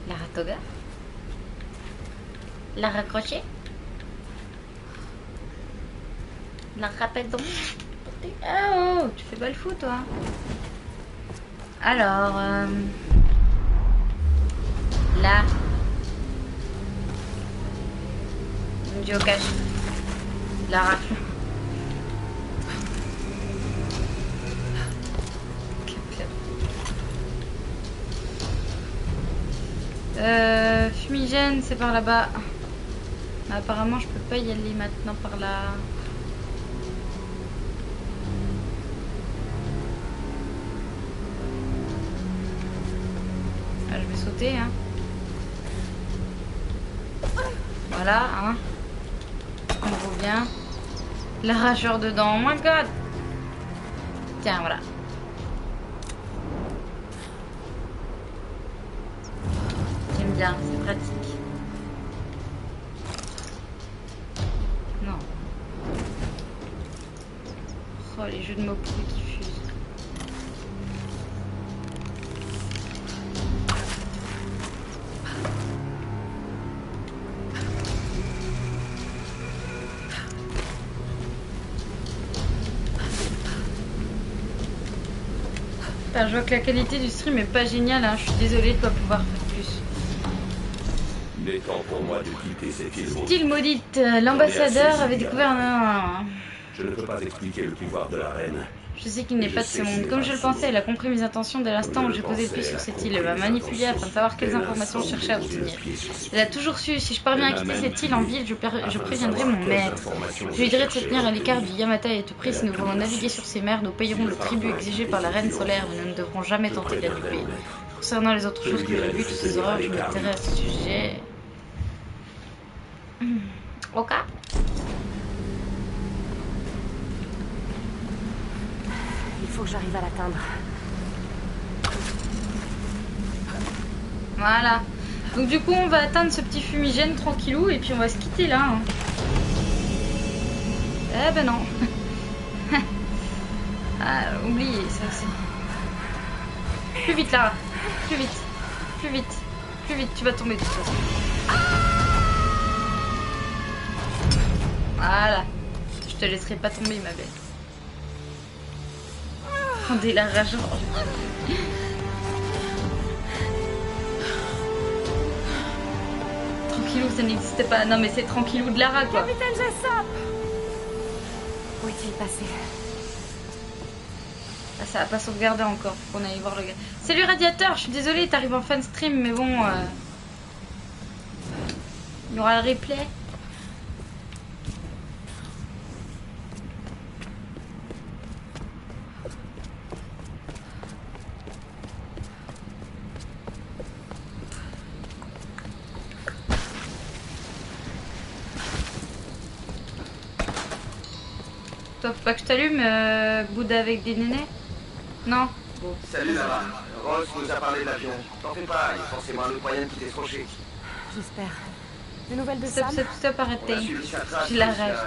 La ratoga. La raccrocher. La rappelle donc. Oh, tu fais pas le fou toi. Alors, là. Je cache. La rafle. Fumigène, c'est par là-bas. Apparemment, je peux pas y aller maintenant par là. Ah, je vais sauter, hein. Voilà, hein. On voit bien. L'arracheur dedans. Oh my god. Tiens, voilà. J'aime bien, c'est pratique. Non. Oh, les jeux de mots qui fusent. Je vois que la qualité du stream est pas géniale, hein. Je suis désolée de pas pouvoir faire plus. Il est temps pour moi de quitter cette île maudite. Île maudite, l'ambassadeur avait découvert un... Je ne peux pas expliquer le pouvoir de la reine. Je sais qu'il n'est pas de ce monde. Comme je le pensais, elle a compris mes intentions dès l'instant où j'ai posé le pied sur cette île. Elle m'a manipulé afin de savoir quelles informations je cherchais à obtenir. Elle a toujours su, si je parviens à quitter cette île en ville, je préviendrai mon maître. Je lui dirai de se tenir à l'écart du Yamata et à tout prix. Si nous voulons naviguer sur ces mers, nous payerons le tribut exigé par la reine solaire, mais nous ne devrons jamais tenter de la duper. Concernant les autres choses que j'ai vues, toutes ces horreurs, je m'intéresse à ce sujet. Ok. Il faut que j'arrive à l'atteindre. Voilà. Donc du coup, on va atteindre ce petit fumigène tranquillou et puis on va se quitter là. Hein. Eh ben non. Ah, oubliez ça aussi. Plus vite Lara. Plus vite. Plus vite. Plus vite. Tu vas tomber de toute façon. Voilà. Je te laisserai pas tomber ma belle. Rendez la rage. Tranquillou, ça n'existait pas. Non mais c'est tranquillou de Lara quoi. Capitaine Jessop! Où est-il passé? Ah, ça a pas sauvegardé encore. Faut qu'on aille voir le gars. Salut Radiateur, je suis désolée, t'arrives en fan stream, mais bon. Il y aura le replay. Toi, faut pas que je t'allume, Bouddha avec des nénés? Non? Bon. Salut Lara. Ross nous a parlé de l'avion. T'en fais pas, il y a forcément un autre moyen qui t'est fauché. J'espère. Des nouvelles de Stop, Sam? stop, stop, arrêtez. Je la rêve.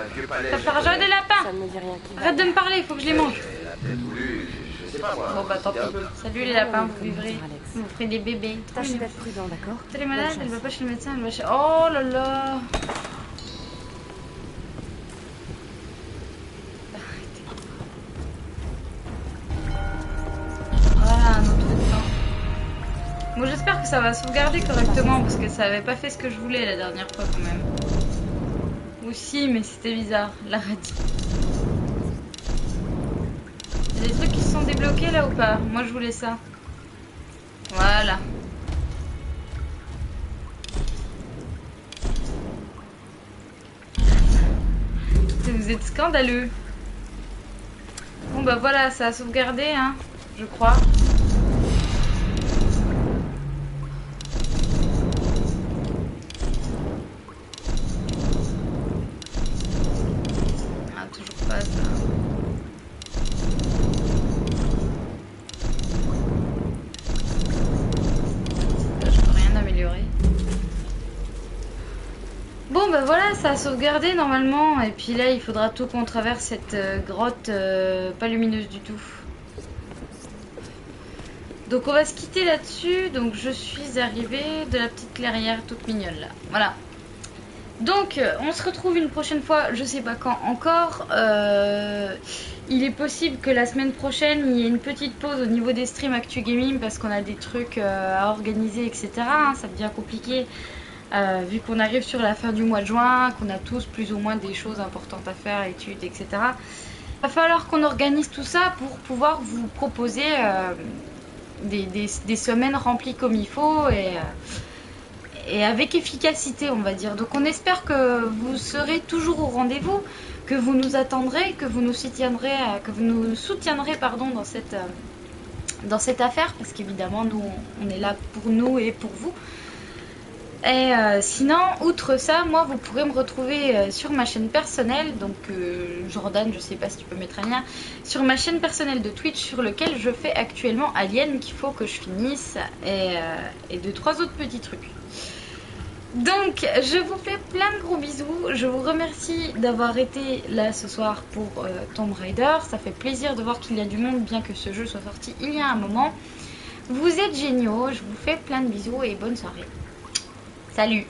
Ça part part des lapins. Ça ne me dit rien. Arrête de me parler, il faut que je les mange. Je sais pas moi. Bon bah tant pis. Salut les lapins, vous vivrez. Vous ferez des bébés. Tâchez d'être prudent, d'accord? Elle est malade, elle va pas chez le médecin, elle va chez... Oh là là. Voilà, un autre feu de temps. Bon, j'espère que ça va sauvegarder correctement parce que ça avait pas fait ce que je voulais la dernière fois quand même. Aussi, mais c'était bizarre, la radie. Il y a des trucs qui se sont débloqués là ou pas? Moi je voulais ça. Voilà. Vous êtes scandaleux. Bon bah voilà, ça a sauvegardé, hein, je crois. Ah, toujours pas ça. Là, je peux rien améliorer. Bon bah voilà, ça a sauvegardé normalement, et puis là il faudra tout qu'on traverse cette grotte pas lumineuse du tout. Donc on va se quitter là-dessus. Donc je suis arrivée de la petite clairière toute mignonne là, voilà. Donc on se retrouve une prochaine fois, je sais pas quand encore. Il est possible que la semaine prochaine il y ait une petite pause au niveau des streams Actu Gaming parce qu'on a des trucs à organiser, etc. hein, ça devient compliqué. Vu qu'on arrive sur la fin du mois de juin, qu'on a tous plus ou moins des choses importantes à faire, études, etc. Il va falloir qu'on organise tout ça pour pouvoir vous proposer des semaines remplies comme il faut et avec efficacité, on va dire. Donc on espère que vous serez toujours au rendez-vous, que vous nous attendrez, que vous nous soutiendrez pardon, dans cette affaire, parce qu'évidemment nous on est là pour nous et pour vous. Et sinon, outre ça, moi vous pourrez me retrouver sur ma chaîne personnelle, donc Jordan, je sais pas si tu peux mettre un lien, sur ma chaîne personnelle de Twitch sur lequel je fais actuellement Alien qu'il faut que je finisse et 2-3 autres petits trucs. Donc je vous fais plein de gros bisous, je vous remercie d'avoir été là ce soir pour Tomb Raider, ça fait plaisir de voir qu'il y a du monde bien que ce jeu soit sorti il y a un moment. Vous êtes géniaux, je vous fais plein de bisous et bonne soirée. Salut!